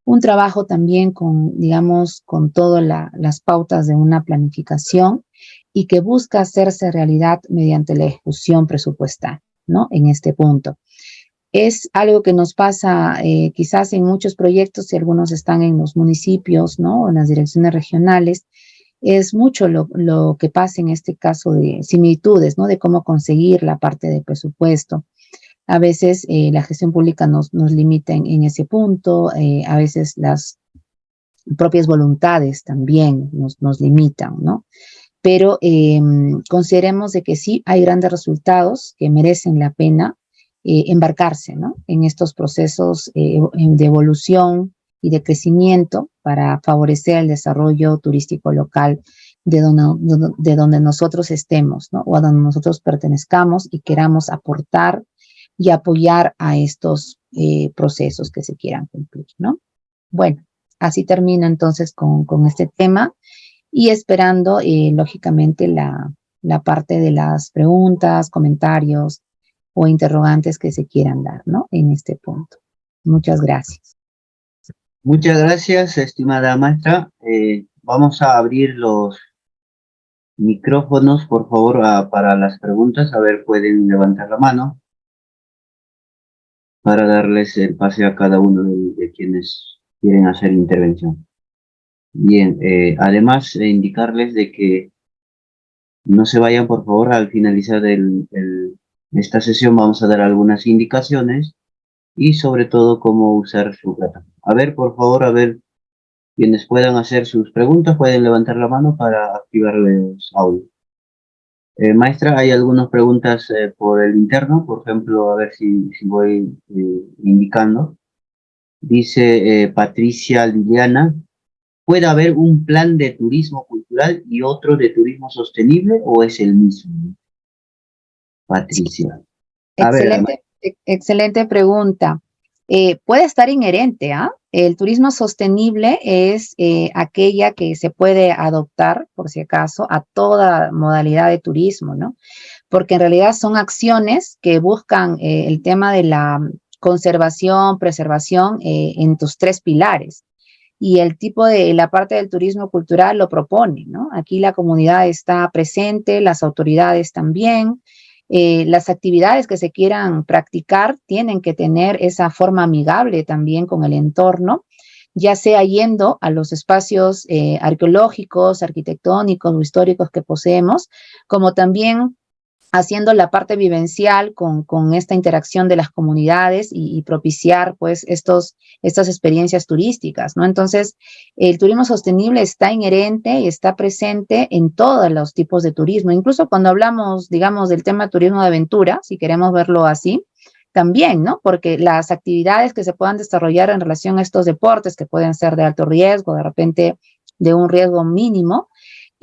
un trabajo también con, digamos, con todas las pautas de una planificación y que busca hacerse realidad mediante la ejecución presupuestal, ¿no? En este punto. Es algo que nos pasa quizás en muchos proyectos, y algunos están en los municipios, ¿no? O en las direcciones regionales. Es mucho lo que pasa en este caso de similitudes, ¿no? De cómo conseguir la parte de presupuesto. A veces la gestión pública nos limita en ese punto, a veces las propias voluntades también nos limitan, ¿no? Pero consideremos de que sí hay grandes resultados que merecen la pena embarcarse, ¿no? En estos procesos de evolución y de crecimiento para favorecer el desarrollo turístico local de donde nosotros estemos, ¿no? O a donde nosotros pertenezcamos y queramos aportar y apoyar a estos procesos que se quieran cumplir, ¿no? Bueno, así termino entonces con este tema y esperando, lógicamente, la parte de las preguntas, comentarios o interrogantes que se quieran dar, ¿no? En este punto. Muchas gracias. Muchas gracias, estimada maestra. Vamos a abrir los micrófonos, por favor, para las preguntas. A ver, pueden levantar la mano para darles el pase a cada uno de quienes quieren hacer intervención. Bien, además indicarles de que no se vayan, por favor, al finalizar esta sesión vamos a dar algunas indicaciones y sobre todo cómo usar su plataforma. A ver, por favor, a ver, quienes puedan hacer sus preguntas pueden levantar la mano para activar los audios. Maestra, hay algunas preguntas por el interno, por ejemplo, a ver si voy indicando. Dice Patricia Liliana, ¿puede haber un plan de turismo cultural y otro de turismo sostenible o es el mismo? Patricia. Excelente, excelente pregunta. Puede estar inherente, ¿ah? El turismo sostenible es aquella que se puede adoptar, por si acaso, a toda modalidad de turismo, ¿no? Porque en realidad son acciones que buscan el tema de la conservación, preservación en tus tres pilares. Y el tipo de la parte del turismo cultural lo propone, ¿no? Aquí la comunidad está presente, las autoridades también. Las actividades que se quieran practicar tienen que tener esa forma amigable también con el entorno, ya sea yendo a los espacios arqueológicos, arquitectónicos o históricos que poseemos, como también haciendo la parte vivencial con esta interacción de las comunidades y propiciar pues estas experiencias turísticas, ¿no? Entonces, el turismo sostenible está inherente y está presente en todos los tipos de turismo, incluso cuando hablamos, digamos, del tema turismo de aventura, si queremos verlo así, también, ¿no? Porque las actividades que se puedan desarrollar en relación a estos deportes, que pueden ser de alto riesgo, de repente de un riesgo mínimo,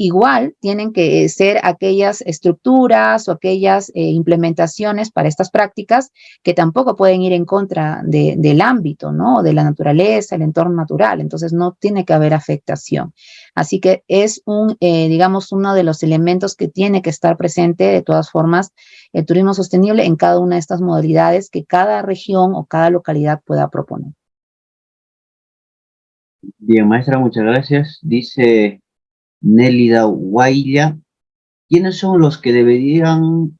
igual tienen que ser aquellas estructuras o aquellas implementaciones para estas prácticas que tampoco pueden ir en contra del ámbito, ¿no? De la naturaleza, el entorno natural. Entonces no tiene que haber afectación. Así que es digamos, uno de los elementos que tiene que estar presente de todas formas el turismo sostenible en cada una de estas modalidades que cada región o cada localidad pueda proponer. Bien, maestra, muchas gracias. Dice Nélida Guailla, ¿quiénes son los que deberían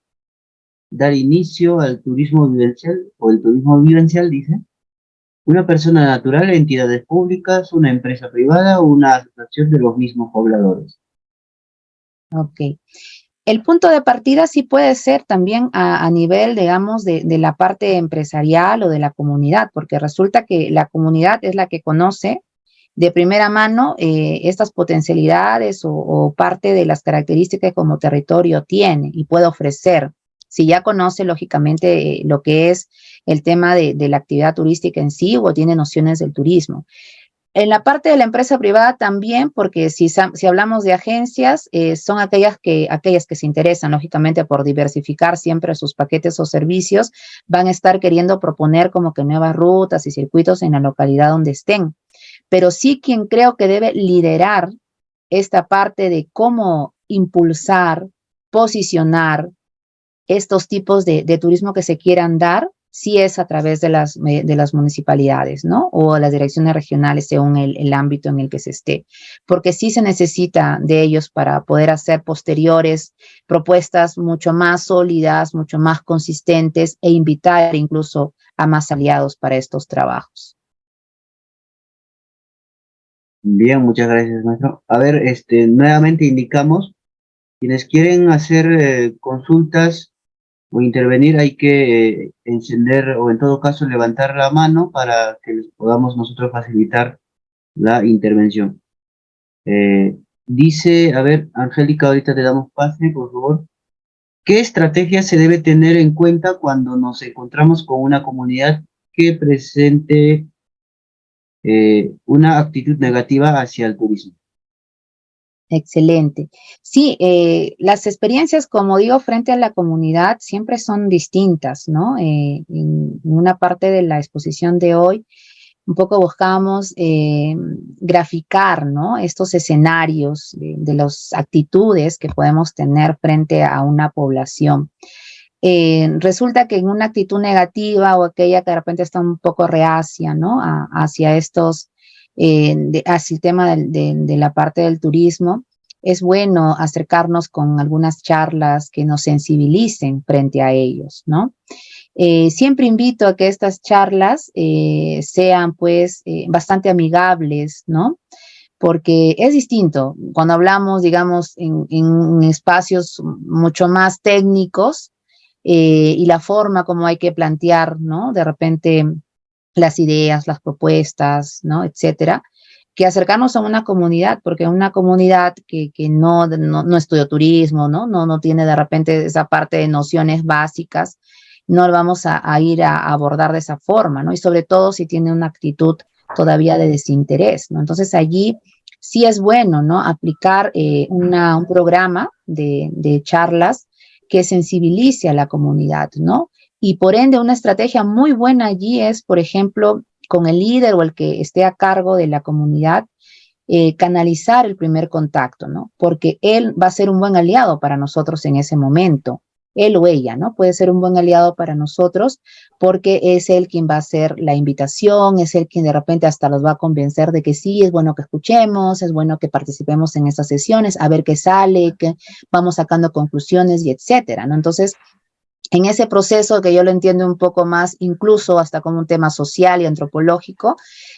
dar inicio al turismo vivencial o el turismo vivencial, dice? ¿Una persona natural, entidades públicas, una empresa privada o una asociación de los mismos pobladores? Ok. El punto de partida sí puede ser también a nivel, digamos, de la parte empresarial o de la comunidad, porque resulta que la comunidad es la que conoce de primera mano estas potencialidades o parte de las características que como territorio tiene y puede ofrecer. Si ya conoce, lógicamente, lo que es el tema de la actividad turística en sí o tiene nociones del turismo. En la parte de la empresa privada también, porque si hablamos de agencias, son aquellas que se interesan, lógicamente, por diversificar siempre sus paquetes o servicios, van a estar queriendo proponer como que nuevas rutas y circuitos en la localidad donde estén. Pero sí quien creo que debe liderar esta parte de cómo impulsar, posicionar estos tipos de turismo que se quieran dar, sí es a través de las municipalidades, ¿no? O las direcciones regionales según el ámbito en el que se esté, porque sí se necesita de ellos para poder hacer posteriores propuestas mucho más sólidas, mucho más consistentes e invitar incluso a más aliados para estos trabajos. Bien, muchas gracias, maestro. A ver, nuevamente indicamos, quienes quieren hacer consultas o intervenir, hay que encender o en todo caso levantar la mano para que les podamos nosotros facilitar la intervención. Dice, a ver, Angélica, ahorita te damos pase, por favor. ¿Qué estrategia se debe tener en cuenta cuando nos encontramos con una comunidad que presente una actitud negativa hacia el turismo? Excelente. Sí, las experiencias, como digo, frente a la comunidad siempre son distintas, ¿no? En una parte de la exposición de hoy, un poco buscamos graficar, ¿no? Estos escenarios de las actitudes que podemos tener frente a una población. Resulta que en una actitud negativa o aquella que de repente está un poco reacia, ¿no? Hacia estos, hacia el tema de la parte del turismo, es bueno acercarnos con algunas charlas que nos sensibilicen frente a ellos, ¿no? Siempre invito a que estas charlas sean pues bastante amigables, ¿no? Porque es distinto cuando hablamos, digamos, en espacios mucho más técnicos y la forma como hay que plantear, ¿no? De repente las ideas, las propuestas, ¿no? Etcétera, que acercarnos a una comunidad, porque una comunidad que no estudió turismo, ¿no? No tiene de repente esa parte de nociones básicas, no lo vamos a ir a abordar de esa forma, ¿no? Y sobre todo si tiene una actitud todavía de desinterés, ¿no? Entonces allí sí es bueno, ¿no? Aplicar un programa de charlas que sensibilice a la comunidad, ¿no? Y por ende una estrategia muy buena allí es, por ejemplo, con el líder o el que esté a cargo de la comunidad, canalizar el primer contacto, ¿no? Porque él va a ser un buen aliado para nosotros en ese momento. Él o ella, ¿no? Puede ser un buen aliado para nosotros porque es él quien va a hacer la invitación, es él quien de repente hasta los va a convencer de que sí, es bueno que escuchemos, es bueno que participemos en estas sesiones, a ver qué sale, que vamos sacando conclusiones y etcétera, ¿no? Entonces, en ese proceso que yo lo entiendo un poco más, incluso hasta como un tema social y antropológico,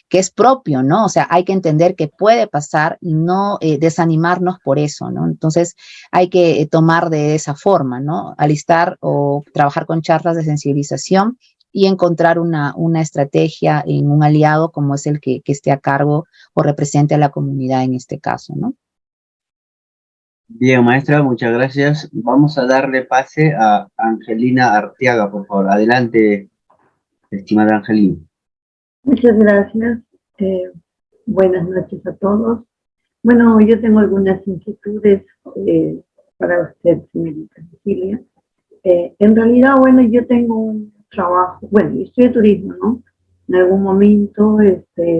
que es propio, ¿no? O sea, hay que entender que puede pasar y no desanimarnos por eso, ¿no? Entonces, hay que tomar de esa forma, ¿no? Alistar o trabajar con charlas de sensibilización y encontrar una estrategia en un aliado como es el que esté a cargo o represente a la comunidad en este caso, ¿no? Bien, maestra, muchas gracias. Vamos a darle pase a Angelina Arteaga, por favor. Adelante, estimada Angelina. Muchas gracias. Buenas noches a todos. Bueno, yo tengo algunas inquietudes para usted, señorita Cecilia. En realidad, bueno, yo tengo un trabajo, bueno, yo estudié turismo, ¿no? En algún momento,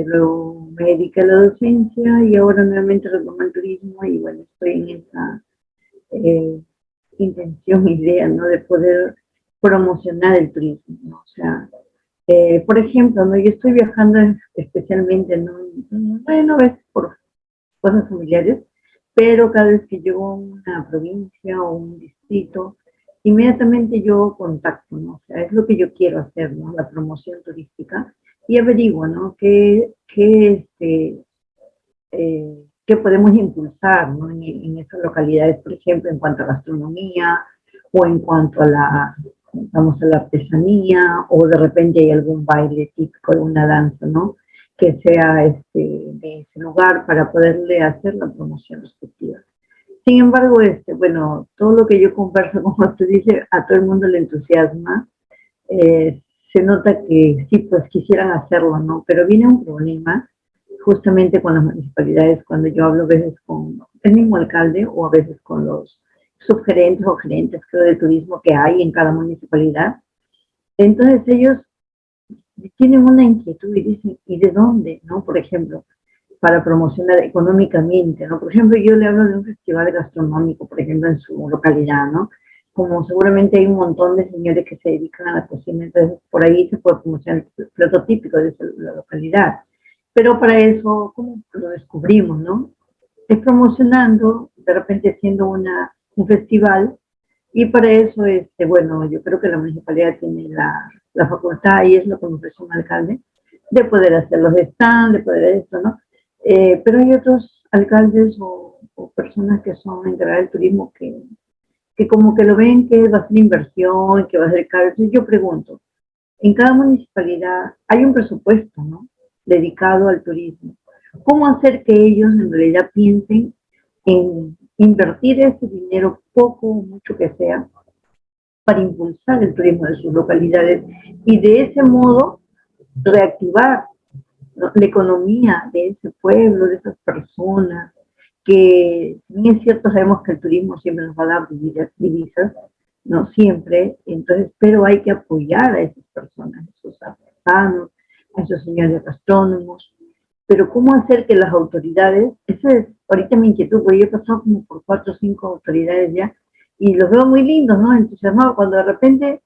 luego me dediqué a la docencia y ahora nuevamente retomo el turismo y bueno, estoy en esa eh, intención, idea, ¿no? De poder promocionar el turismo, ¿no? O sea, por ejemplo, ¿no? Yo estoy viajando especialmente, ¿no? Bueno, a veces por cosas familiares, pero cada vez que llego a una provincia o un distrito, inmediatamente yo contacto, ¿no? O sea, es lo que yo quiero hacer, ¿no? La promoción turística y averiguo, ¿no? Qué podemos impulsar, ¿no? En esas localidades, por ejemplo, en cuanto a gastronomía o en cuanto a vamos, a la artesanía o de repente hay algún baile típico de una danza, ¿no? Que sea de ese lugar para poderle hacer la promoción respectiva. Sin embargo, bueno, todo lo que yo converso, como usted dice, a todo el mundo le entusiasma. Se nota que sí, pues quisieran hacerlo, ¿no? Pero viene un problema justamente con las municipalidades, cuando yo hablo a veces con el mismo alcalde o a veces con los subgerentes o gerentes, creo, de turismo que hay en cada municipalidad. Entonces ellos tienen una inquietud y dicen, ¿y de dónde? ¿No? Por ejemplo, para promocionar económicamente, ¿no? Por ejemplo, yo le hablo de un festival gastronómico, por ejemplo, en su localidad, ¿no? Como seguramente hay un montón de señores que se dedican a la cocina, entonces por ahí se puede promocionar el plato típico de la localidad. Pero para eso, ¿cómo lo descubrimos, no? Es promocionando, de repente siendo un festival, y para eso, bueno, yo creo que la municipalidad tiene la facultad, y es lo que me ofrece un alcalde, de poder hacer los stands, de poder esto, ¿no? Pero hay otros alcaldes o personas que son encargadas del turismo que como que lo ven que va a ser inversión, que va a ser caro. Entonces yo pregunto, en cada municipalidad hay un presupuesto, ¿no? Dedicado al turismo. ¿Cómo hacer que ellos en realidad piensen en invertir ese dinero, poco o mucho que sea, para impulsar el turismo de sus localidades y de ese modo reactivar, ¿no? La economía de ese pueblo, de esas personas, que si bien es cierto, sabemos que el turismo siempre nos va a dar divisas, no siempre, entonces, pero hay que apoyar a esas personas, a esos artesanos, a esos señores gastrónomos, pero cómo hacer que las autoridades, eso es ahorita mi inquietud, porque yo he pasado como por 4 o 5 autoridades ya, y los veo muy lindos, ¿no? Entusiasmados, cuando de repente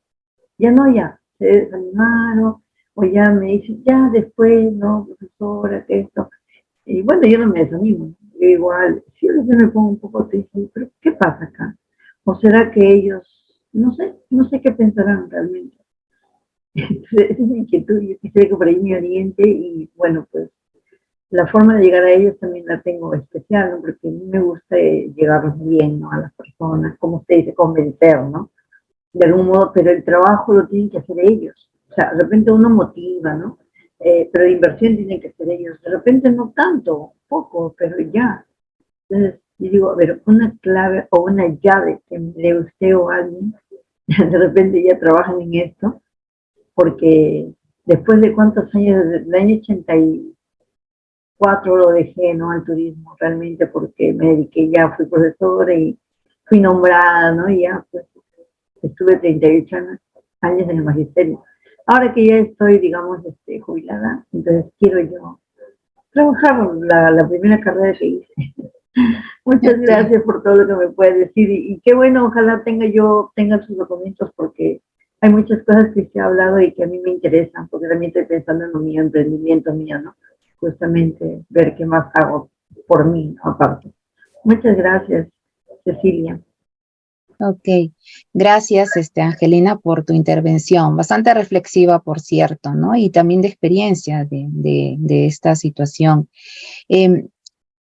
ya no, ya, se desanimaron, o ya me dicen, ya después, no, profesora, que esto. Y bueno, yo no me desanimo, yo igual, sí, a veces me pongo un poco triste, pero ¿qué pasa acá? ¿O será que ellos, no sé qué pensarán realmente? Esa es mi inquietud, yo quisiera que por ahí me oriente y bueno, pues la forma de llegar a ellos también la tengo especial, ¿no? Porque a mí me gusta llegar bien, ¿no? A las personas, como usted dice, convencer, ¿no? De algún modo, pero el trabajo lo tienen que hacer ellos. O sea, de repente uno motiva, ¿no? Pero la inversión tienen que hacer ellos. De repente no tanto, poco, pero ya. Entonces, yo digo, a ver, una clave o una llave que me dé usted o alguien, de repente ya trabajan en esto, porque después de cuántos años, desde el año 84 lo dejé, ¿no? Al turismo, realmente, porque me dediqué, ya fui profesora y fui nombrada, ¿no? Y ya, pues, estuve 38 años en el magisterio. Ahora que ya estoy, digamos, jubilada, entonces quiero yo trabajar la primera carrera que hice. Muchas Ok. gracias por todo lo que me puede decir y qué bueno, ojalá tenga sus documentos porque hay muchas cosas que se ha hablado y que a mí me interesan, porque también estoy pensando en lo mío, emprendimiento mío, ¿no? Justamente ver qué más hago por mí, aparte. Muchas gracias, Cecilia. Ok, gracias, Angelina, por tu intervención, bastante reflexiva, por cierto, ¿no? Y también de experiencia de esta situación. Em,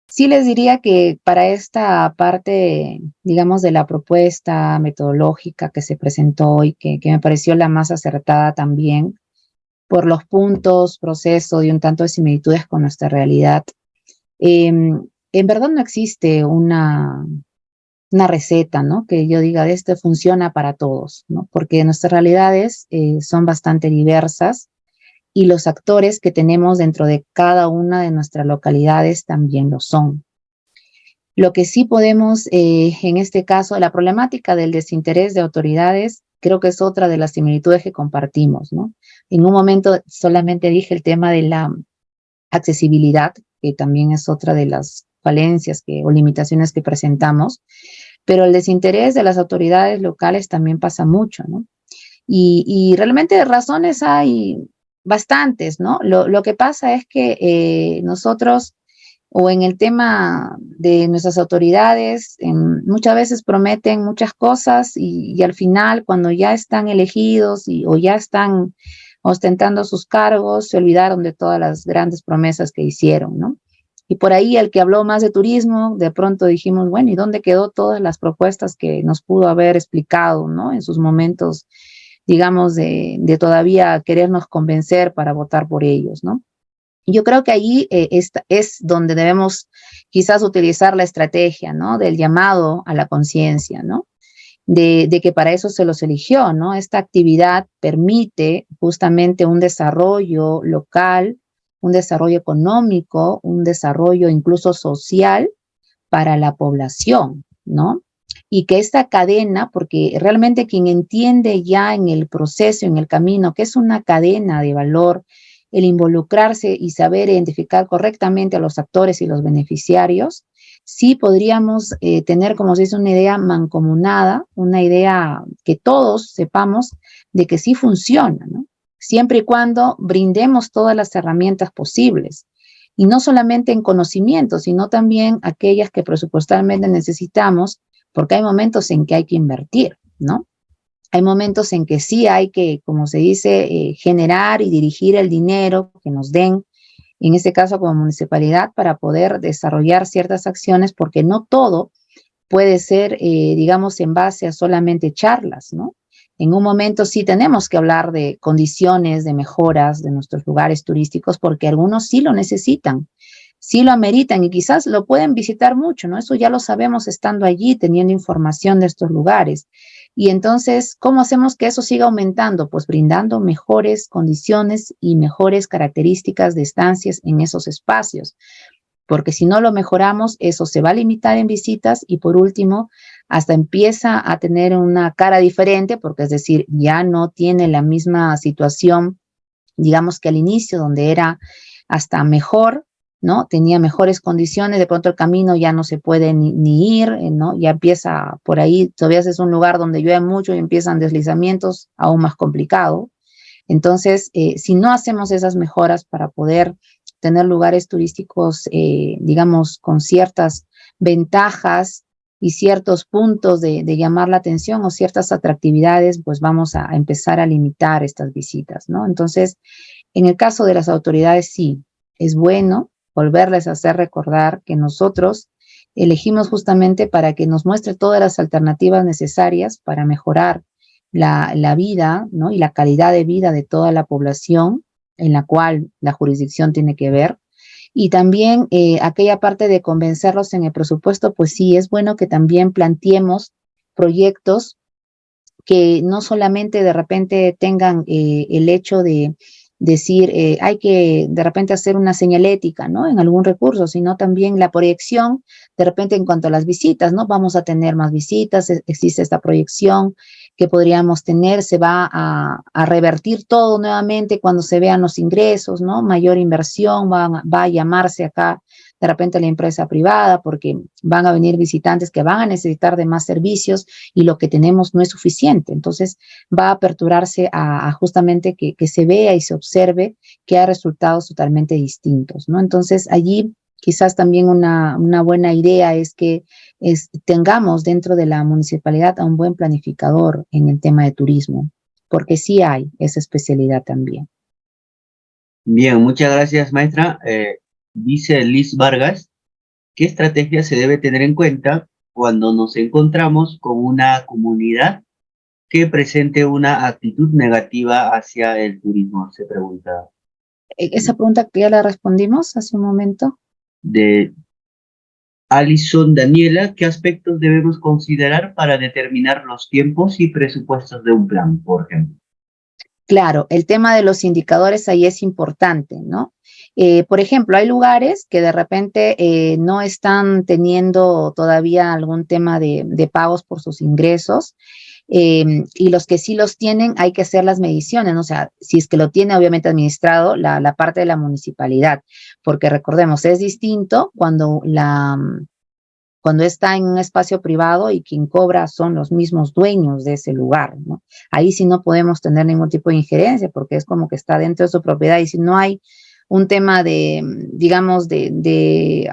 sí les diría que para esta parte, digamos, de la propuesta metodológica que se presentó y que me pareció la más acertada también, por los puntos, proceso y un tanto de similitudes con nuestra realidad, en verdad no existe una receta, ¿no? Que yo diga, de esto funciona para todos, ¿no? Porque nuestras realidades son bastante diversas y los actores que tenemos dentro de cada una de nuestras localidades también lo son. Lo que sí podemos, en este caso, la problemática del desinterés de autoridades, creo que es otra de las similitudes que compartimos, ¿no? En un momento solamente dije el tema de la accesibilidad, que también es otra de las falencias o limitaciones que presentamos, pero el desinterés de las autoridades locales también pasa mucho, ¿no? Y realmente razones hay bastantes, ¿no? Lo que pasa es que nosotros, o en el tema de nuestras autoridades, muchas veces prometen muchas cosas y al final, cuando ya están elegidos o ya están ostentando sus cargos, se olvidaron de todas las grandes promesas que hicieron, ¿no? Y por ahí el que habló más de turismo, de pronto dijimos, bueno, ¿y dónde quedó todas las propuestas que nos pudo haber explicado, ¿no? En sus momentos, digamos, de todavía querernos convencer para votar por ellos, ¿no? Yo creo que allí es donde debemos quizás utilizar la estrategia, ¿no? Del llamado a la conciencia, ¿no? De que para eso se los eligió, ¿no? Esta actividad permite justamente un desarrollo local, un desarrollo económico, un desarrollo incluso social para la población, ¿no? Y que esta cadena, porque realmente quien entiende ya en el proceso, en el camino, que es una cadena de valor, el involucrarse y saber identificar correctamente a los actores y los beneficiarios, sí podríamos tener, como se dice, una idea mancomunada, una idea que todos sepamos de que sí funciona, ¿no? Siempre y cuando brindemos todas las herramientas posibles. Y no solamente en conocimiento, sino también aquellas que presupuestalmente necesitamos, porque hay momentos en que hay que invertir, ¿no? Hay momentos en que sí hay que, como se dice, generar y dirigir el dinero que nos den, en este caso como municipalidad, para poder desarrollar ciertas acciones, porque no todo puede ser, digamos, en base a solamente charlas, ¿no? En un momento sí tenemos que hablar de condiciones, de mejoras de nuestros lugares turísticos, porque algunos sí lo necesitan, sí lo ameritan y quizás lo pueden visitar mucho, ¿no? Eso ya lo sabemos estando allí, teniendo información de estos lugares. Y entonces, ¿cómo hacemos que eso siga aumentando? Pues brindando mejores condiciones y mejores características de estancias en esos espacios, porque si no lo mejoramos, eso se va a limitar en visitas y por último, hasta empieza a tener una cara diferente, porque es decir, ya no tiene la misma situación, digamos que al inicio, donde era hasta mejor, ¿no? Tenía mejores condiciones, de pronto el camino ya no se puede ni ir, ¿no? Ya empieza por ahí, todavía es un lugar donde llueve mucho y empiezan deslizamientos aún más complicado. Entonces, si no hacemos esas mejoras para poder tener lugares turísticos, digamos, con ciertas ventajas y ciertos puntos de llamar la atención o ciertas atractividades, pues vamos a empezar a limitar estas visitas, ¿no? Entonces, en el caso de las autoridades, sí, es bueno volverles a hacer recordar que nosotros elegimos justamente para que nos muestre todas las alternativas necesarias para mejorar la vida, ¿no? Y la calidad de vida de toda la población en la cual la jurisdicción tiene que ver. Y también aquella parte de convencerlos en el presupuesto, pues sí, es bueno que también planteemos proyectos que no solamente de repente tengan el hecho de decir, hay que de repente hacer una señalética, ¿no? En algún recurso, sino también la proyección, de repente en cuanto a las visitas, ¿no? Vamos a tener más visitas, existe esta proyección que podríamos tener, se va a revertir todo nuevamente cuando se vean los ingresos, ¿no? Mayor inversión, va a llamarse acá de repente la empresa privada porque van a venir visitantes que van a necesitar de más servicios y lo que tenemos no es suficiente. Entonces va a aperturarse a justamente que se vea y se observe que hay resultados totalmente distintos, ¿no? Entonces allí quizás también una buena idea es que tengamos dentro de la municipalidad a un buen planificador en el tema de turismo, porque sí hay esa especialidad también. Bien, muchas gracias, maestra. Dice Liz Vargas, ¿qué estrategia se debe tener en cuenta cuando nos encontramos con una comunidad que presente una actitud negativa hacia el turismo? Se pregunta. Esa pregunta que ya la respondimos hace un momento. De Alison Daniela, ¿qué aspectos debemos considerar para determinar los tiempos y presupuestos de un plan, por ejemplo? Claro, el tema de los indicadores ahí es importante, ¿no? Por ejemplo, hay lugares que de repente no están teniendo todavía algún tema de pagos por sus ingresos, y los que sí los tienen hay que hacer las mediciones, ¿no? O sea, si es que lo tiene obviamente administrado la parte de la municipalidad, porque recordemos, es distinto cuando está en un espacio privado y quien cobra son los mismos dueños de ese lugar, ¿no? Ahí sí no podemos tener ningún tipo de injerencia porque es como que está dentro de su propiedad y si no hay un tema de, digamos, de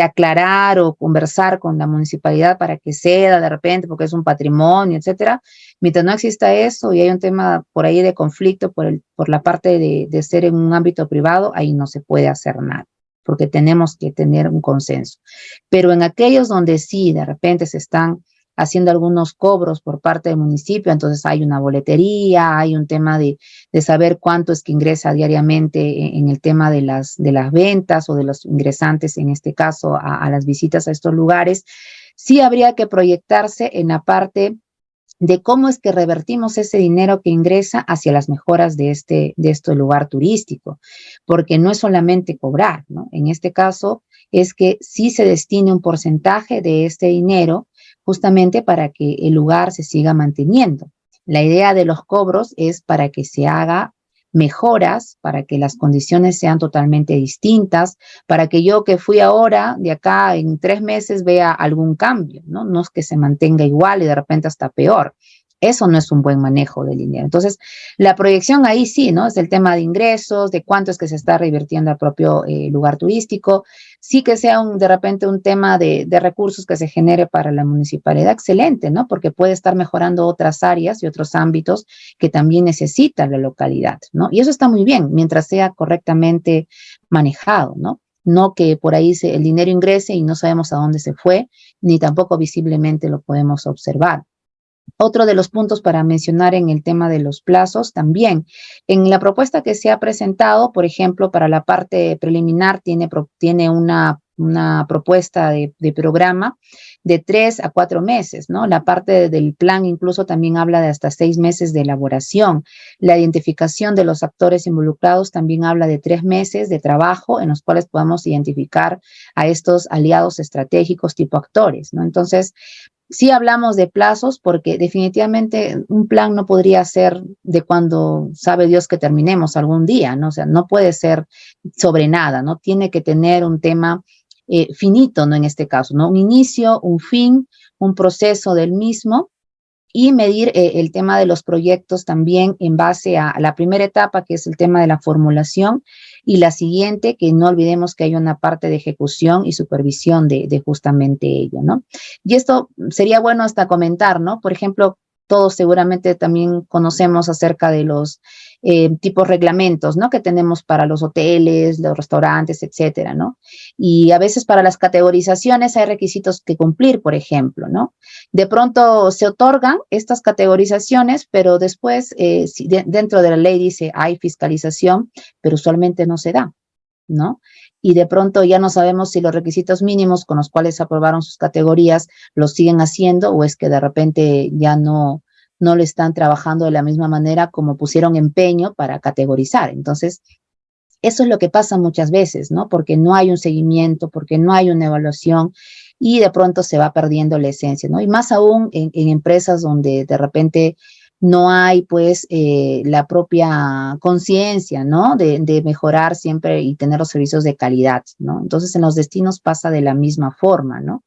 aclarar o conversar con la municipalidad para que ceda de repente porque es un patrimonio, etcétera, mientras no exista eso y hay un tema por ahí de conflicto por la parte de ser en un ámbito privado, ahí no se puede hacer nada porque tenemos que tener un consenso. Pero en aquellos donde sí, de repente se están haciendo algunos cobros por parte del municipio, entonces hay una boletería, hay un tema de saber cuánto es que ingresa diariamente en el tema de las ventas o de los ingresantes, en este caso, a las visitas a estos lugares, sí habría que proyectarse en la parte de cómo es que revertimos ese dinero que ingresa hacia las mejoras de este lugar turístico, porque no es solamente cobrar, ¿no? En este caso es que sí se destine un porcentaje de este dinero justamente para que el lugar se siga manteniendo. La idea de los cobros es para que se haga mejoras, para que las condiciones sean totalmente distintas, para que yo que fui ahora, de acá en 3 meses, vea algún cambio, ¿no? No es que se mantenga igual y de repente hasta peor. Eso no es un buen manejo del dinero. Entonces, la proyección ahí sí, ¿no? Es el tema de ingresos, de cuánto es que se está revirtiendo al propio lugar turístico. Sí que sea de repente un tema de recursos que se genere para la municipalidad, excelente, ¿no? Porque puede estar mejorando otras áreas y otros ámbitos que también necesita la localidad, ¿no? Y eso está muy bien, mientras sea correctamente manejado, ¿no? No que por ahí el dinero ingrese y no sabemos a dónde se fue, ni tampoco visiblemente lo podemos observar. Otro de los puntos para mencionar en el tema de los plazos también, en la propuesta que se ha presentado, por ejemplo, para la parte preliminar tiene una propuesta de programa de 3 a 4 meses, ¿no? La parte del plan incluso también habla de hasta 6 meses de elaboración. La identificación de los actores involucrados también habla de 3 meses de trabajo en los cuales podamos identificar a estos aliados estratégicos tipo actores, ¿no? Entonces, sí hablamos de plazos porque definitivamente un plan no podría ser de cuando sabe Dios que terminemos algún día, ¿no? O sea, no puede ser sobre nada, ¿no? Tiene que tener un tema finito, ¿no? En este caso, ¿no? Un inicio, un fin, un proceso del mismo y medir el tema de los proyectos también en base a la primera etapa, que es el tema de la formulación, y la siguiente, que no olvidemos que hay una parte de ejecución y supervisión de justamente ello, ¿no? Y esto sería bueno hasta comentar, ¿no? Por ejemplo, todos seguramente también conocemos acerca de los tipos reglamentos, ¿no? Que tenemos para los hoteles, los restaurantes, etcétera, ¿no? Y a veces para las categorizaciones hay requisitos que cumplir, por ejemplo, ¿no? De pronto se otorgan estas categorizaciones, pero después dentro de la ley dice hay fiscalización, pero usualmente no se da, ¿no? Y de pronto ya no sabemos si los requisitos mínimos con los cuales aprobaron sus categorías los siguen haciendo o es que de repente ya no lo están trabajando de la misma manera como pusieron empeño para categorizar. Entonces, eso es lo que pasa muchas veces, ¿no? Porque no hay un seguimiento, porque no hay una evaluación y de pronto se va perdiendo la esencia, ¿no? Y más aún en empresas donde de repente no hay, pues, la propia conciencia, ¿no? De mejorar siempre y tener los servicios de calidad, ¿no? Entonces, en los destinos pasa de la misma forma, ¿no?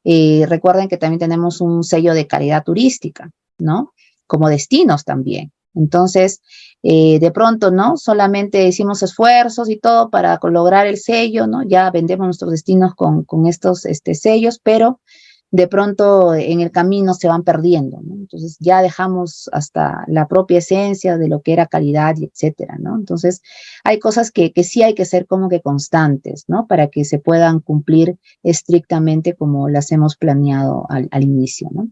Recuerden que también tenemos un sello de calidad turística, ¿no? Como destinos también. Entonces, de pronto, ¿no? Solamente hicimos esfuerzos y todo para lograr el sello, ¿no? Ya vendemos nuestros destinos con estos sellos, pero de pronto en el camino se van perdiendo, ¿no? Entonces ya dejamos hasta la propia esencia de lo que era calidad y etcétera, ¿no? Entonces hay cosas que sí hay que ser como que constantes, ¿no? Para que se puedan cumplir estrictamente como las hemos planeado al inicio, ¿no?